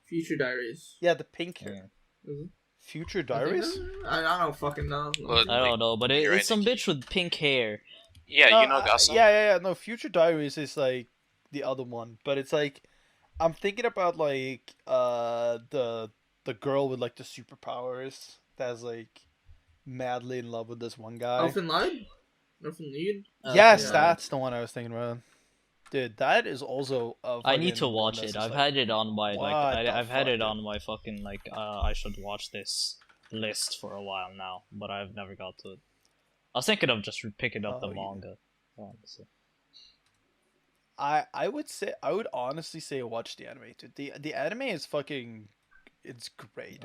[SPEAKER 4] Future Diaries.
[SPEAKER 1] yeah, the pink hair.
[SPEAKER 2] Yeah.
[SPEAKER 4] Mhm.
[SPEAKER 1] Future Diaries.
[SPEAKER 4] I don't fucking know.
[SPEAKER 3] Well,
[SPEAKER 2] I don't know, but
[SPEAKER 3] You're right,
[SPEAKER 2] it's some
[SPEAKER 3] Nikki.
[SPEAKER 2] bitch with pink hair.
[SPEAKER 3] Yeah, you know Gossam?
[SPEAKER 1] Yeah. No, Future Diaries is like the other one, but it's like I'm thinking about like the girl with like the superpowers that's like madly in love with this one guy.
[SPEAKER 4] Elfin Lied? Elfin Lied?
[SPEAKER 1] Yes,
[SPEAKER 4] yeah.
[SPEAKER 1] that's the one I was thinking about. Dude, that is also a
[SPEAKER 2] I need to
[SPEAKER 1] fucking
[SPEAKER 2] watch
[SPEAKER 1] one
[SPEAKER 2] it.
[SPEAKER 1] that's
[SPEAKER 2] I've
[SPEAKER 1] just
[SPEAKER 2] had it on my
[SPEAKER 1] what the
[SPEAKER 2] I've had
[SPEAKER 1] fuck,
[SPEAKER 2] it on
[SPEAKER 1] dude?
[SPEAKER 2] my fucking I should watch this list for a while now, but I've never got to it. I was thinking of just picking up the
[SPEAKER 1] Oh, yeah.
[SPEAKER 2] manga. Honestly.
[SPEAKER 1] I would honestly say watch the anime too. The anime is fucking it's great.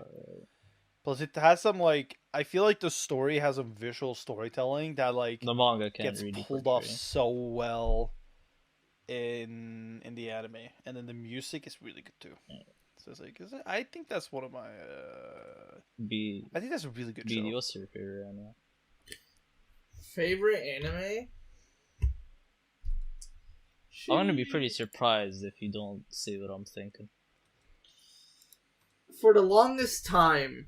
[SPEAKER 1] Plus it has some like I feel like the story has some visual storytelling that like
[SPEAKER 2] The manga can't
[SPEAKER 1] gets
[SPEAKER 2] really
[SPEAKER 1] pulled
[SPEAKER 2] portray.
[SPEAKER 1] off so well in the anime, and then the music is really good too. So it's like I think that's one of my I think that's a really good show.
[SPEAKER 2] What's your favorite anime?
[SPEAKER 4] Favorite anime?
[SPEAKER 2] I'm gonna be pretty surprised if you don't say what I'm thinking.
[SPEAKER 4] For the longest time,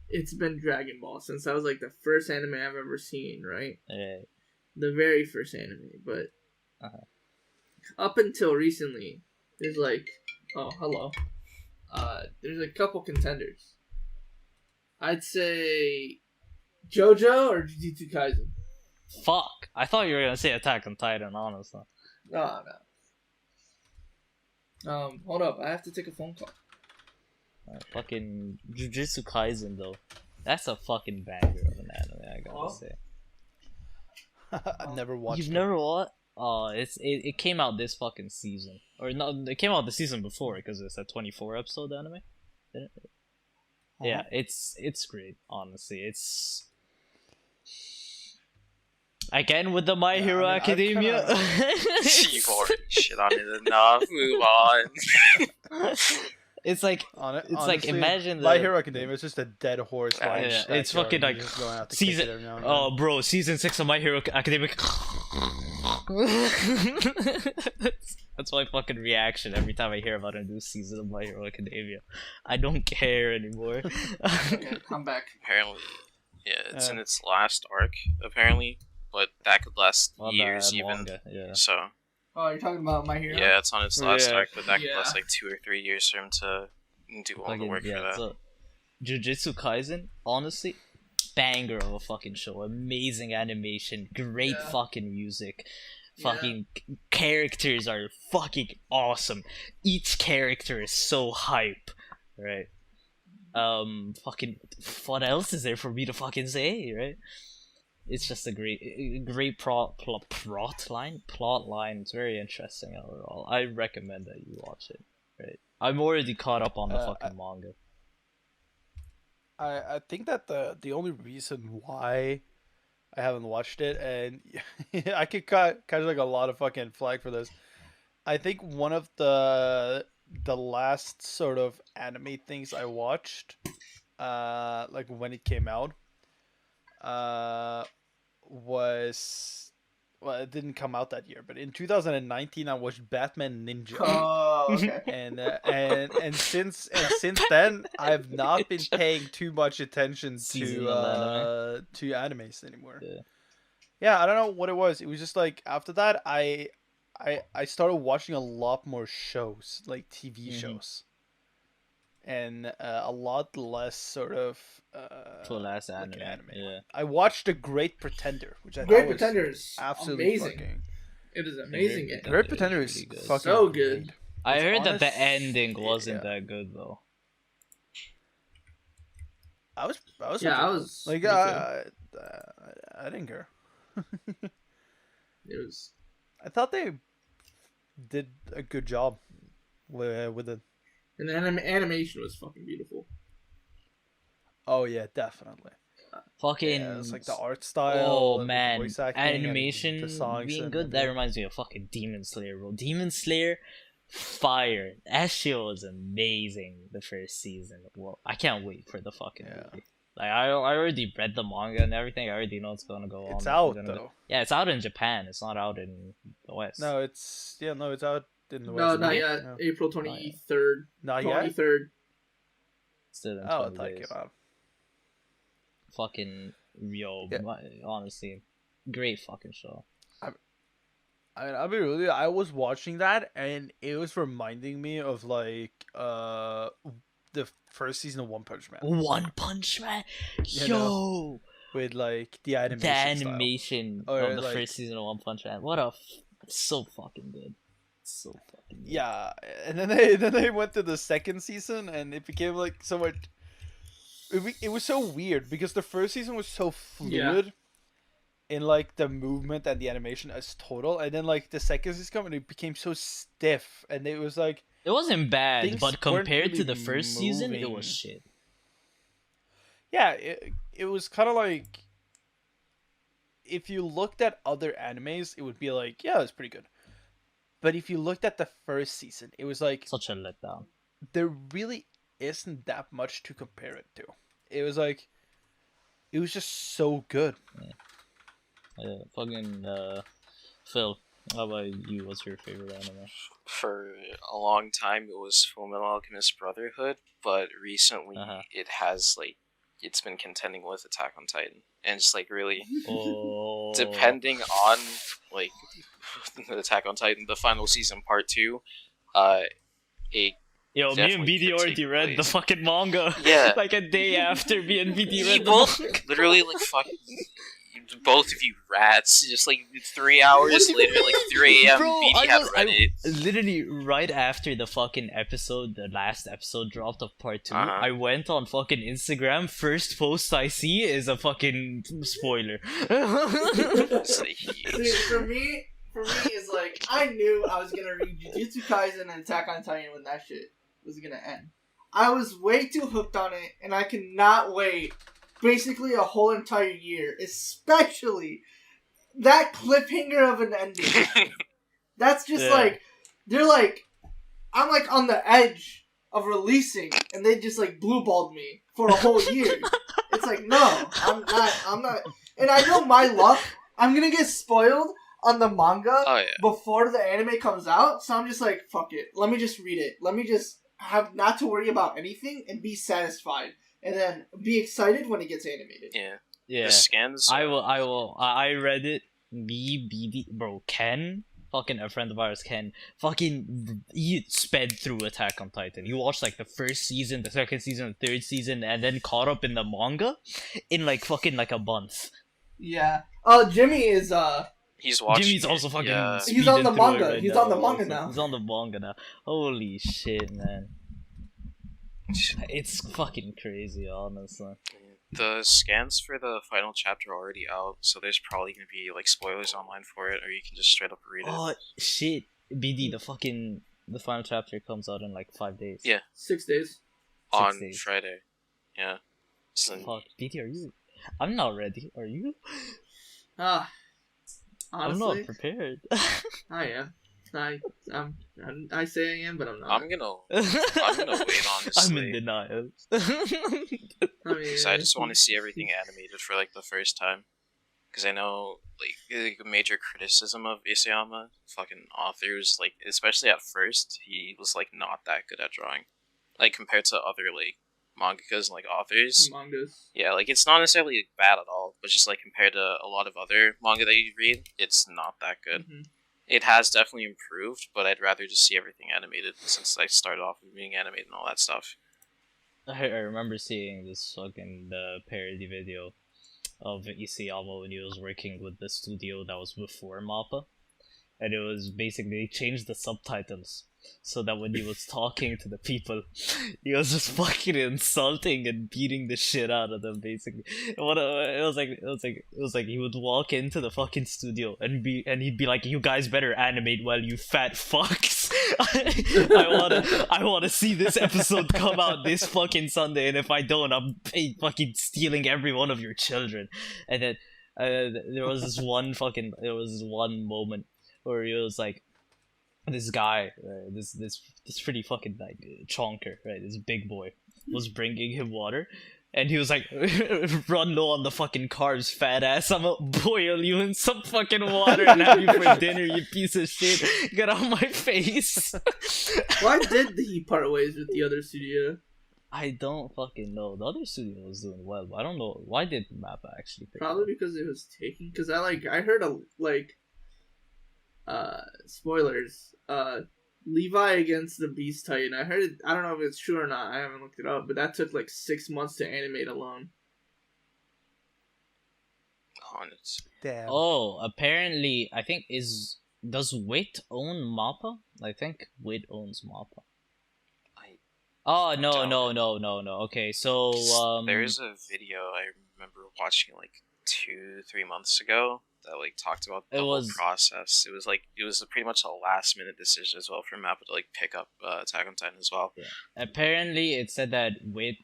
[SPEAKER 4] it's been Dragon Ball since that was like the first anime I've ever seen, right?
[SPEAKER 2] Yeah.
[SPEAKER 4] The very first anime, but
[SPEAKER 2] Uh-huh.
[SPEAKER 4] up until recently, there's like, oh hello, there's a couple contenders. I'd say JoJo or Jujutsu Kaisen.
[SPEAKER 2] Fuck! I thought you were gonna say Attack on Titan, honestly.
[SPEAKER 4] No. Hold up, I have to take a phone call.
[SPEAKER 2] Fucking Jujutsu Kaisen though. That's a fucking banger of an anime, I gotta
[SPEAKER 4] Oh.
[SPEAKER 2] say.
[SPEAKER 1] I've never watched
[SPEAKER 2] You've
[SPEAKER 1] it.
[SPEAKER 2] never watched? Oh, it came out this fucking season. Or no, it came out the season before because it's a 24 episode anime. Didn't it? Yeah, it's great, honestly. It's again with the My
[SPEAKER 1] Yeah,
[SPEAKER 2] Hero
[SPEAKER 1] I mean, I've
[SPEAKER 2] Academia.
[SPEAKER 3] You've already shit on it enough. Move on.
[SPEAKER 2] It's like
[SPEAKER 1] Honestly,
[SPEAKER 2] imagine
[SPEAKER 1] My
[SPEAKER 2] the-
[SPEAKER 1] Hero Academia is just a dead horse.
[SPEAKER 3] Yeah,
[SPEAKER 1] lying in
[SPEAKER 2] it's
[SPEAKER 1] backyard,
[SPEAKER 2] fucking
[SPEAKER 1] and
[SPEAKER 2] like
[SPEAKER 1] you're just gonna have to kick
[SPEAKER 2] season.
[SPEAKER 1] it every now and then.
[SPEAKER 2] Oh, bro, season 6 of My Hero Academia. That's my fucking reaction every time I hear about a new season of My Hero Academia. I don't care anymore.
[SPEAKER 4] Okay, I'm back.
[SPEAKER 3] Apparently, yeah, it's in its last arc, apparently, but that could last
[SPEAKER 2] On
[SPEAKER 3] years
[SPEAKER 2] the
[SPEAKER 3] even.
[SPEAKER 2] manga, yeah.
[SPEAKER 3] So,
[SPEAKER 4] Oh, you're talking about My Hero?
[SPEAKER 3] yeah, it's on its last
[SPEAKER 2] Yeah.
[SPEAKER 3] arc, but that could
[SPEAKER 4] Yeah.
[SPEAKER 3] last like 2 or 3 years for him to do all the
[SPEAKER 2] Fucking-
[SPEAKER 3] work for that.
[SPEAKER 2] So, Jujutsu Kaisen, honestly, banger of a fucking show. Amazing animation, great
[SPEAKER 4] Yeah.
[SPEAKER 2] fucking music.
[SPEAKER 4] Yeah.
[SPEAKER 2] Fucking characters are fucking awesome. Each character is so hype, right? Fucking, what else is there for me to fucking say, right? It's just a great plot line. It's very interesting overall. I recommend that you watch it. Right, I'm already caught up on the fucking manga.
[SPEAKER 1] I think that the only reason why I haven't watched it, and I could catch like a lot of fucking flag for this. I think one of the last sort of anime things I watched, like when it came out, was, well, it didn't come out that year, but in 2019 I watched Batman Ninja.
[SPEAKER 4] Oh, okay.
[SPEAKER 1] and since then I've not been paying too much attention to animes anymore. Yeah, I don't know what it was. It was just like after that I started watching a lot more shows, like TV shows, and a lot less sort of
[SPEAKER 2] full ass
[SPEAKER 1] like
[SPEAKER 2] anime. Yeah.
[SPEAKER 1] I watched The Great Pretender, which I
[SPEAKER 4] Great
[SPEAKER 1] thought was
[SPEAKER 4] Pretender is
[SPEAKER 1] absolutely
[SPEAKER 4] amazing.
[SPEAKER 1] fucking.
[SPEAKER 4] It is amazing.
[SPEAKER 1] Great Pretender is
[SPEAKER 2] really good.
[SPEAKER 1] fucking
[SPEAKER 4] So
[SPEAKER 1] great.
[SPEAKER 4] good.
[SPEAKER 2] I
[SPEAKER 1] It's
[SPEAKER 2] heard that the
[SPEAKER 1] honest-
[SPEAKER 2] ending wasn't that good though.
[SPEAKER 1] I was
[SPEAKER 4] Yeah, I
[SPEAKER 1] okay.
[SPEAKER 4] was
[SPEAKER 1] like
[SPEAKER 4] pretty
[SPEAKER 1] I didn't care.
[SPEAKER 4] It was.
[SPEAKER 1] I thought they did a good job with it.
[SPEAKER 4] And the animation was fucking beautiful.
[SPEAKER 1] Oh yeah, definitely.
[SPEAKER 2] Fucking.
[SPEAKER 1] Yeah, it's like the art style.
[SPEAKER 2] Oh
[SPEAKER 1] and
[SPEAKER 2] man,
[SPEAKER 1] the voice acting and
[SPEAKER 2] animation
[SPEAKER 1] the songs
[SPEAKER 2] being
[SPEAKER 1] and
[SPEAKER 2] good. That
[SPEAKER 1] everything.
[SPEAKER 2] reminds me of fucking Demon Slayer, bro. Demon Slayer, fire. That shit was amazing. The first season. Well, I can't wait for the fucking movie. Like I already read the manga and everything. I already know what's gonna go on.
[SPEAKER 1] It's out though.
[SPEAKER 2] Yeah, it's out in Japan. It's not out in the West.
[SPEAKER 1] No, it's out in the West.
[SPEAKER 4] No, not
[SPEAKER 1] Yeah.
[SPEAKER 4] yet.
[SPEAKER 1] No.
[SPEAKER 4] April 23rd.
[SPEAKER 1] Not yet.
[SPEAKER 4] 23rd.
[SPEAKER 2] Still in
[SPEAKER 1] Oh,
[SPEAKER 2] 20
[SPEAKER 1] I thought it
[SPEAKER 2] days.
[SPEAKER 1] came out.
[SPEAKER 2] Fucking yo,
[SPEAKER 1] Yeah.
[SPEAKER 2] honestly, great fucking show.
[SPEAKER 1] I'll be really. I was watching that and it was reminding me of like the first season of One Punch Man.
[SPEAKER 2] One Punch Man,
[SPEAKER 1] You
[SPEAKER 2] yo.
[SPEAKER 1] know, with like the animation.
[SPEAKER 2] The
[SPEAKER 1] style.
[SPEAKER 2] animation
[SPEAKER 1] Or,
[SPEAKER 2] of the
[SPEAKER 1] like-
[SPEAKER 2] first season of One Punch Man. What a so fucking good. So fucking good.
[SPEAKER 1] Yeah, and then they went to the second season, and it became like so much. It was so weird because the first season was so fluid, in like the movement and the animation as total, and then like the second season came and it became so stiff, and it was like
[SPEAKER 2] It wasn't bad,
[SPEAKER 1] Things
[SPEAKER 2] but compared
[SPEAKER 1] weren't
[SPEAKER 2] to the
[SPEAKER 1] really
[SPEAKER 2] first season, it
[SPEAKER 1] moving.
[SPEAKER 2] was shit.
[SPEAKER 1] yeah, it was kind of like if you looked at other animes, it would be like yeah, it's pretty good. But if you looked at the first season, it was like
[SPEAKER 2] Such a letdown.
[SPEAKER 1] there really isn't that much to compare it to. It was like, it was just so good.
[SPEAKER 2] Fucking Phil, how about you? What's your favorite anime?
[SPEAKER 3] For a long time, it was Fullmetal Alchemist Brotherhood, but recently it has like it's been contending with Attack on Titan, and it's like really
[SPEAKER 2] Oh,
[SPEAKER 3] depending on like Attack on Titan, the final season, part 2. It
[SPEAKER 2] yo, me and
[SPEAKER 3] definitely
[SPEAKER 2] BD
[SPEAKER 3] could
[SPEAKER 2] already
[SPEAKER 3] take
[SPEAKER 2] read the
[SPEAKER 3] place.
[SPEAKER 2] fucking manga.
[SPEAKER 3] Yeah.
[SPEAKER 2] Like a day after me and BD
[SPEAKER 3] You
[SPEAKER 2] read the
[SPEAKER 3] both
[SPEAKER 2] manga.
[SPEAKER 3] literally like fucking both of you rats. Just like 3 hours later, like 3 a.m.
[SPEAKER 2] Bro,
[SPEAKER 3] BD had read it.
[SPEAKER 2] literally right after the fucking episode, the last episode dropped of part 2, I went on fucking Instagram. First post I see is a fucking spoiler.
[SPEAKER 3] It's like,
[SPEAKER 4] See, for me, it's like I knew I was gonna read Jujutsu Kaisen and Attack on Titan when that shit was gonna end. I was way too hooked on it, and I cannot wait. Basically, a whole entire year, especially that cliffhanger of an ending. That's just like they're like I'm like on the edge of releasing, and they just like blue balled me for a whole year. It's like no, I'm not, and I know my luck. I'm gonna get spoiled on the manga before the anime comes out, so I'm just like, fuck it. Let me just read it. Let me just have not to worry about anything and be satisfied, and then be excited when it gets animated.
[SPEAKER 2] Yeah.
[SPEAKER 3] The scans.
[SPEAKER 2] I will. I read it. Me, BD, bro, Ken, fucking a friend of ours, Ken, fucking he sped through Attack on Titan. He watched like the first season, the second season, the third season, and then caught up in the manga in like fucking like a month.
[SPEAKER 4] Yeah. Oh, Jimmy is
[SPEAKER 3] He's watching.
[SPEAKER 2] Jimmy's also fucking.
[SPEAKER 4] He's on the
[SPEAKER 2] speeding through it
[SPEAKER 4] manga.
[SPEAKER 2] right
[SPEAKER 4] He's
[SPEAKER 2] now
[SPEAKER 4] on the manga
[SPEAKER 2] also.
[SPEAKER 4] now.
[SPEAKER 2] He's on the manga now. Holy shit, man. It's fucking crazy, honestly.
[SPEAKER 3] The scans for the final chapter are already out, so there's probably gonna be like spoilers online for it, or you can just straight up read it.
[SPEAKER 2] Oh shit, BD, the final chapter comes out in like 5 days.
[SPEAKER 3] Yeah.
[SPEAKER 4] 6 days.
[SPEAKER 3] On
[SPEAKER 2] days.
[SPEAKER 3] Friday. Yeah. So,
[SPEAKER 2] Fuck, BD, are you? I'm not ready. Are you?
[SPEAKER 4] Ah, honestly,
[SPEAKER 2] I'm not prepared.
[SPEAKER 4] I am. I say I am, but I'm not.
[SPEAKER 3] I'm gonna wait, honestly.
[SPEAKER 2] I'm in denial.
[SPEAKER 4] I mean,
[SPEAKER 3] Because I just want to see everything animated for like the first time. Because I know like a major criticism of Isayama, fucking authors, like especially at first, he was like not that good at drawing, like compared to other like mangakas and like authors.
[SPEAKER 4] mangas.
[SPEAKER 3] Yeah, like it's not necessarily like, bad at all, but just like compared to a lot of other manga that you read, it's not that good.
[SPEAKER 4] Mhm.
[SPEAKER 3] It has definitely improved, but I'd rather just see everything animated since I started off with being animated and all that stuff.
[SPEAKER 2] I remember seeing this fucking parody video of Isayama when he was working with the studio that was before MAPPA. And it was basically, they changed the subtitles so that when he was talking to the people, he was just fucking insulting and beating the shit out of them. Basically, it was like he would walk into the fucking studio and he'd be like, "You guys better animate well, you fat fucks. I wanna see this episode come out this fucking Sunday, and if I don't, I'm fucking stealing every one of your children." And then there was this one moment where he was like, this guy, this pretty fucking like chonker, right? This big boy was bringing him water, and he was like, "Run low on the fucking carbs, fat ass. I'ma boil you in some fucking water and have you for dinner, you piece of shit. Get out my face."
[SPEAKER 4] Why did he part ways with the other studio?
[SPEAKER 2] I don't fucking know. The other studio was doing well, but I don't know why did Mappa actually pick
[SPEAKER 4] Probably
[SPEAKER 2] it up?
[SPEAKER 4] because it was taking. Because I heard spoilers. Levi against the Beast Titan. I heard. I don't know if it's true or not. I haven't looked it up, but that took like 6 months to animate alone.
[SPEAKER 1] Damn.
[SPEAKER 2] Oh, apparently, I think does Wit own Mappa? I think Wit owns Mappa. Oh no. Okay, so
[SPEAKER 3] There's a video I remember watching like 2-3 months ago that like talked about the whole process. It was pretty much a last minute decision as well for Mappa to like pick up Attack on Titan as well.
[SPEAKER 2] Yeah. Apparently, it said that Wit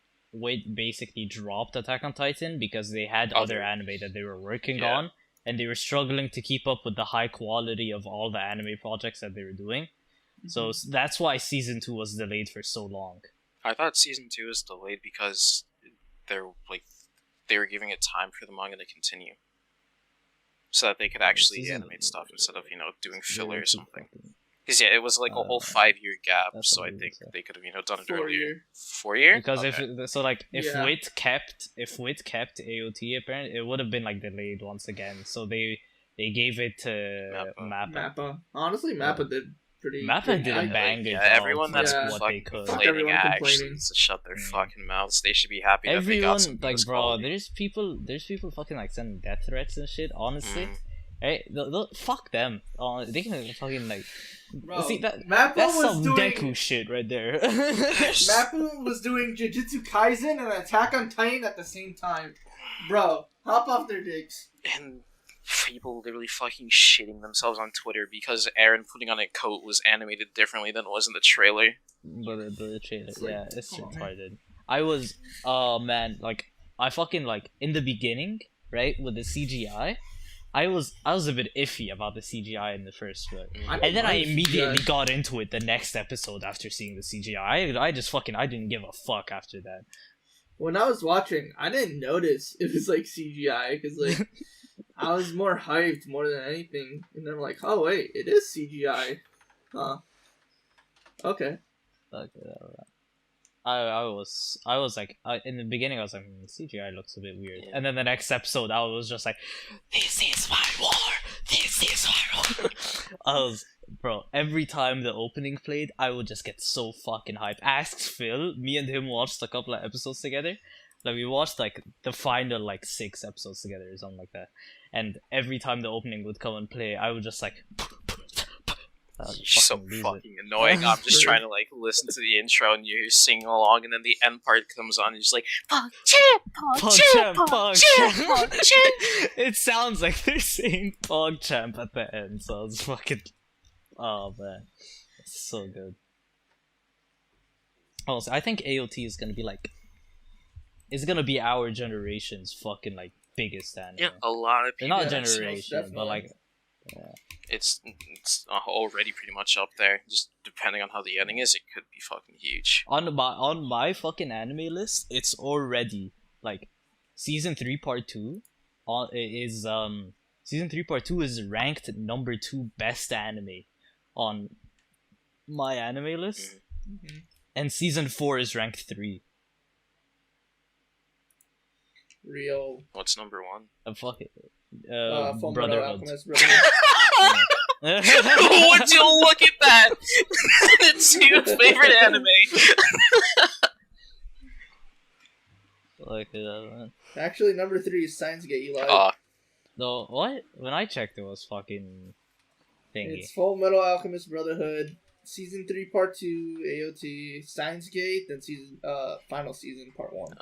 [SPEAKER 2] basically dropped Attack on Titan because they had other anime that they were working on, and they were struggling to keep up with the high quality of all the anime projects that they were doing. So that's why season 2 was delayed for so long.
[SPEAKER 3] I thought season 2 was delayed because they were giving it time for the manga to continue, so that they could actually animate stuff instead of doing filler or something. Because it was like a whole 5-year gap, so I think they could have done it
[SPEAKER 4] 4
[SPEAKER 3] earlier.
[SPEAKER 4] year.
[SPEAKER 3] 4 year?
[SPEAKER 2] Because if
[SPEAKER 4] Yeah.
[SPEAKER 2] Wit kept AOT, apparently it would have been like delayed once again. So they gave it to Mappa.
[SPEAKER 4] Honestly, Mappa did pretty.
[SPEAKER 2] Mappa did a banger.
[SPEAKER 3] Yeah, everyone that's
[SPEAKER 4] Yeah.
[SPEAKER 3] fucking
[SPEAKER 4] Fuck
[SPEAKER 3] complaining
[SPEAKER 4] everyone
[SPEAKER 3] actually
[SPEAKER 4] complaining.
[SPEAKER 3] needs to shut their fucking mouths. They should be happy that they got
[SPEAKER 2] Everyone
[SPEAKER 3] some
[SPEAKER 2] like,
[SPEAKER 3] good
[SPEAKER 2] bro,
[SPEAKER 3] quality.
[SPEAKER 2] there's people fucking like sending death threats and shit. Honestly,
[SPEAKER 3] Mm.
[SPEAKER 2] hey, fuck them. They can fucking like.
[SPEAKER 4] Bro,
[SPEAKER 2] See that?
[SPEAKER 4] Mappa
[SPEAKER 2] That's
[SPEAKER 4] was
[SPEAKER 2] some
[SPEAKER 4] doing.
[SPEAKER 2] Deku shit right there.
[SPEAKER 4] Mappa was doing Jujutsu Kaisen and Attack on Titan at the same time. Bro, hop off their dicks.
[SPEAKER 3] And people literally fucking shitting themselves on Twitter because Aaron putting on a coat was animated differently than it was in the trailer.
[SPEAKER 2] But the trailer,
[SPEAKER 4] It's like,
[SPEAKER 2] yeah, it's
[SPEAKER 4] come on,
[SPEAKER 2] retarded. I was, oh man, like I fucking like in the beginning, right, with the CGI. I was a bit iffy about the CGI in the first one. And then I immediately got into it the next episode after seeing the CGI. I didn't give a fuck after that.
[SPEAKER 4] When I was watching, I didn't notice it was like CGI because like I was more hyped more than anything, and then I'm like, oh wait, it is CGI, huh? Okay.
[SPEAKER 2] I was like in the beginning I was like CGI looks a bit weird, and then the next episode I was just like, this is my war, this is my war. I was, bro, every time the opening played I would just get so fucking hyped. Ask Phil, me and him watched a couple of episodes together. Like we watched like the final like 6 episodes together or something like that, and every time the opening would come and play I would just like
[SPEAKER 3] You're so fucking annoying. I'm just trying to like listen to the intro and you're singing along, and then the end part comes on, and you're just like, "Pog champ, pog champ."
[SPEAKER 2] It sounds like they're saying Pog Champ at the end, so it's fucking. Oh man, it's so good. Also, I think AOT is gonna be like. It's gonna be our generation's fucking like biggest anime.
[SPEAKER 3] Yeah, a lot of
[SPEAKER 2] They're
[SPEAKER 3] people.
[SPEAKER 2] not generation, but like. Yeah.
[SPEAKER 3] It's already pretty much up there. Just depending on how the ending is, it could be fucking huge.
[SPEAKER 2] On my fucking anime list, it's already like season 3 part 2 is season 3 part 2 is ranked number 2 best anime on my anime list.
[SPEAKER 4] Mm-hmm.
[SPEAKER 2] And season 4 is ranked 3.
[SPEAKER 4] Real.
[SPEAKER 3] What's number 1?
[SPEAKER 2] Fuck it.
[SPEAKER 4] Fullmetal
[SPEAKER 2] Brotherhood.
[SPEAKER 4] Alchemist Brotherhood.
[SPEAKER 3] Would you look at that? It's your favorite anime.
[SPEAKER 2] Like man.
[SPEAKER 4] Actually, number 3 is Steins Gate. You lied.
[SPEAKER 2] No, what? When I checked, it was fucking thingy.
[SPEAKER 4] It's Fullmetal Alchemist Brotherhood, season 3, part 2, AOT, Steins Gate, then final season, part 1.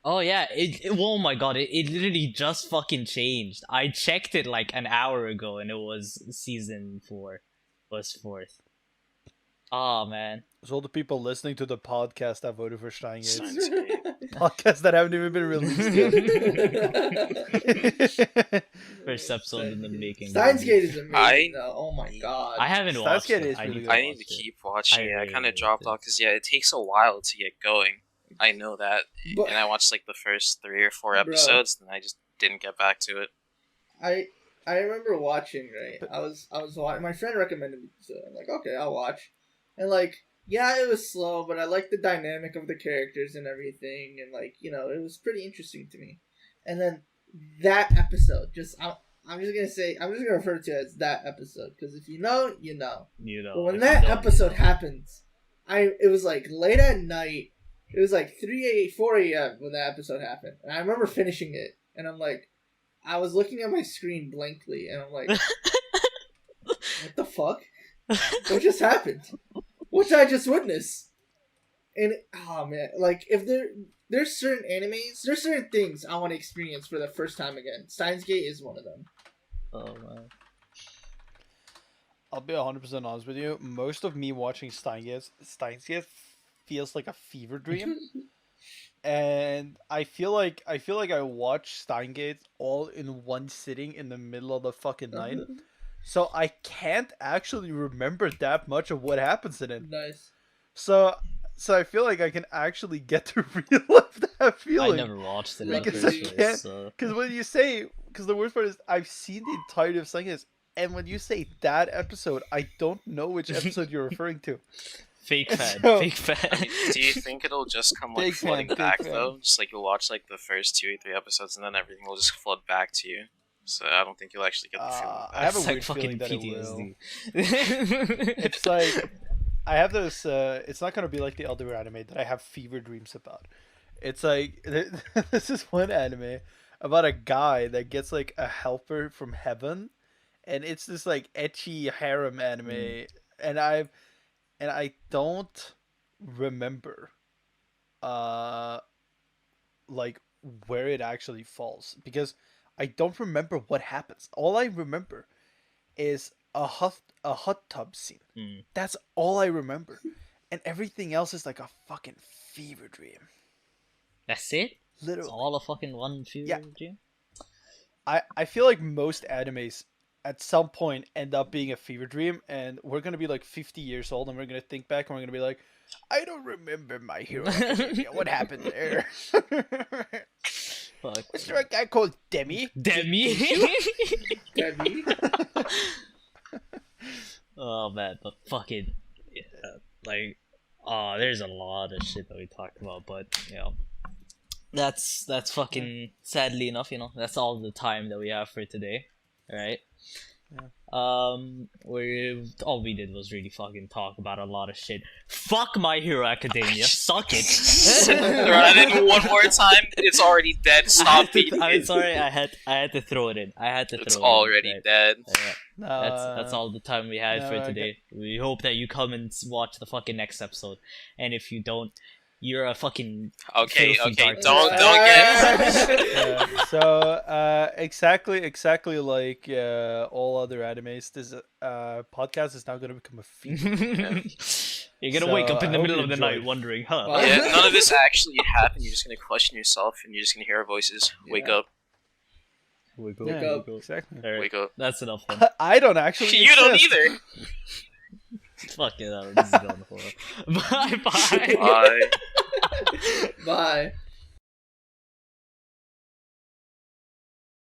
[SPEAKER 2] Oh yeah, oh my god, it literally just fucking changed. I checked it like an hour ago and it was season 4 was 4th. Oh man.
[SPEAKER 1] So all the people listening to the podcast that voted for Steins
[SPEAKER 3] Steins Gate.
[SPEAKER 1] podcasts that haven't even been released yet.
[SPEAKER 2] First episode in the making.
[SPEAKER 4] Steins Gate is amazing though. Oh my god.
[SPEAKER 2] I haven't
[SPEAKER 1] Steins
[SPEAKER 2] watched
[SPEAKER 1] Gate
[SPEAKER 2] it.
[SPEAKER 1] is really good.
[SPEAKER 3] I need to keep watching it. I kind of dropped off because it takes a while to get going. I know that,
[SPEAKER 4] But-
[SPEAKER 3] and I watched like the first 3 or 4 episodes, and I just didn't get back to it.
[SPEAKER 4] I remember watching, right? I was watching. My friend recommended me, so I'm like, okay, I'll watch. And like, yeah, it was slow, but I liked the dynamic of the characters and everything, and like, you know, it was pretty interesting to me. And then that episode, I'm just gonna refer to it as that episode, because if you know, you know.
[SPEAKER 2] You know.
[SPEAKER 4] But when
[SPEAKER 2] if
[SPEAKER 4] that
[SPEAKER 2] you don't,
[SPEAKER 4] episode happens, it was like late at night. It was like 4 a.m. when that episode happened. And I remember finishing it. And I'm like, I was looking at my screen blankly. And I'm like, what the fuck? What just happened? What did I just witness? And, oh man, like, if there's certain animes, there's certain things I want to experience for the first time again. Steins Gate is one of them.
[SPEAKER 2] Oh man.
[SPEAKER 1] I'll be 100% honest with you. Most of me watching Steins Gate feels like a fever dream. And I feel like I watched Steins Gate all in one sitting in the middle of the fucking night. So I can't actually remember that much of what happens in it.
[SPEAKER 4] Nice.
[SPEAKER 1] So I feel like I can actually get to relive that feeling.
[SPEAKER 2] I never watched it in the
[SPEAKER 1] Because
[SPEAKER 2] first
[SPEAKER 1] I
[SPEAKER 2] place,
[SPEAKER 1] can't-
[SPEAKER 2] so.
[SPEAKER 1] Because the worst part is I've seen the entirety of Steins Gate, and when you say that episode, I don't know which episode you're referring to.
[SPEAKER 2] Fake fan,
[SPEAKER 1] So-
[SPEAKER 2] fake fan.
[SPEAKER 3] Do you think it'll just come like
[SPEAKER 1] Big fan,
[SPEAKER 3] flooding
[SPEAKER 1] big
[SPEAKER 3] back
[SPEAKER 1] fan.
[SPEAKER 3] though? Just like you'll watch like the first 2 or 3 episodes, and then everything will just flood back to you. So I don't think you'll actually get the feeling.
[SPEAKER 1] I have a
[SPEAKER 2] It's
[SPEAKER 1] weird
[SPEAKER 2] like fucking
[SPEAKER 1] feeling that it will.
[SPEAKER 2] PTSD.
[SPEAKER 1] It's like I have this. It's not gonna be like the other anime that I have fever dreams about. It's like this is one anime about a guy that gets like a helper from heaven, and it's this like ecchi harem anime, and I don't remember, like where it actually falls because I don't remember what happens. All I remember is a hot tub scene.
[SPEAKER 2] Mm.
[SPEAKER 1] That's all I remember, and everything else is like a fucking fever dream.
[SPEAKER 2] That's it? It's
[SPEAKER 1] Literally,
[SPEAKER 2] all a fucking one fever
[SPEAKER 1] Yeah.
[SPEAKER 2] dream?
[SPEAKER 1] I feel like most animes at some point end up being a fever dream, and we're gonna be like 50 years old, and we're gonna think back, and we're gonna be like, I don't remember My Hero Academia. What happened there?
[SPEAKER 2] Fuck.
[SPEAKER 1] Was there a guy called Demi?
[SPEAKER 2] Demi?
[SPEAKER 4] Debbie?
[SPEAKER 2] Oh man, but fucking like there's a lot of shit that we talked about, but you know, that's fucking sadly enough, you know, that's all the time that we have for today. All right. All we did was really fucking talk about a lot of shit. Fuck My Hero Academia, suck it.
[SPEAKER 3] Run it in one more time. It's already dead. Stop beating
[SPEAKER 2] I'm
[SPEAKER 3] it.
[SPEAKER 2] sorry, I had to throw it in.
[SPEAKER 3] It's already dead.
[SPEAKER 2] Yeah.
[SPEAKER 1] No,
[SPEAKER 2] That's all the time we had
[SPEAKER 1] no,
[SPEAKER 2] for
[SPEAKER 1] I
[SPEAKER 2] today. We hope that you come and watch the fucking next episode, and if you don't, you're a fucking
[SPEAKER 3] Okay,
[SPEAKER 2] filthy
[SPEAKER 3] okay.
[SPEAKER 2] dark
[SPEAKER 3] Don't
[SPEAKER 2] web.
[SPEAKER 3] get.
[SPEAKER 1] So exactly like all other animes, this podcast is now going to become a feed.
[SPEAKER 2] You're gonna
[SPEAKER 1] So,
[SPEAKER 2] wake up in
[SPEAKER 1] I
[SPEAKER 2] the
[SPEAKER 1] hope
[SPEAKER 2] middle
[SPEAKER 1] you
[SPEAKER 2] of the
[SPEAKER 1] enjoyed.
[SPEAKER 2] night wondering, huh?
[SPEAKER 3] Yeah, none of this actually happened. You're just gonna question yourself, and you're just gonna hear our voices. Wake
[SPEAKER 4] Yeah.
[SPEAKER 3] up.
[SPEAKER 2] Wake up.
[SPEAKER 1] Yeah,
[SPEAKER 4] Wake up.
[SPEAKER 1] exactly.
[SPEAKER 2] Alright,
[SPEAKER 3] Wake up.
[SPEAKER 2] that's enough then.
[SPEAKER 1] I don't actually.
[SPEAKER 3] You don't
[SPEAKER 1] exist.
[SPEAKER 3] either.
[SPEAKER 2] Fuck it, this is going horrible. Bye bye.
[SPEAKER 3] Bye.
[SPEAKER 4] Bye.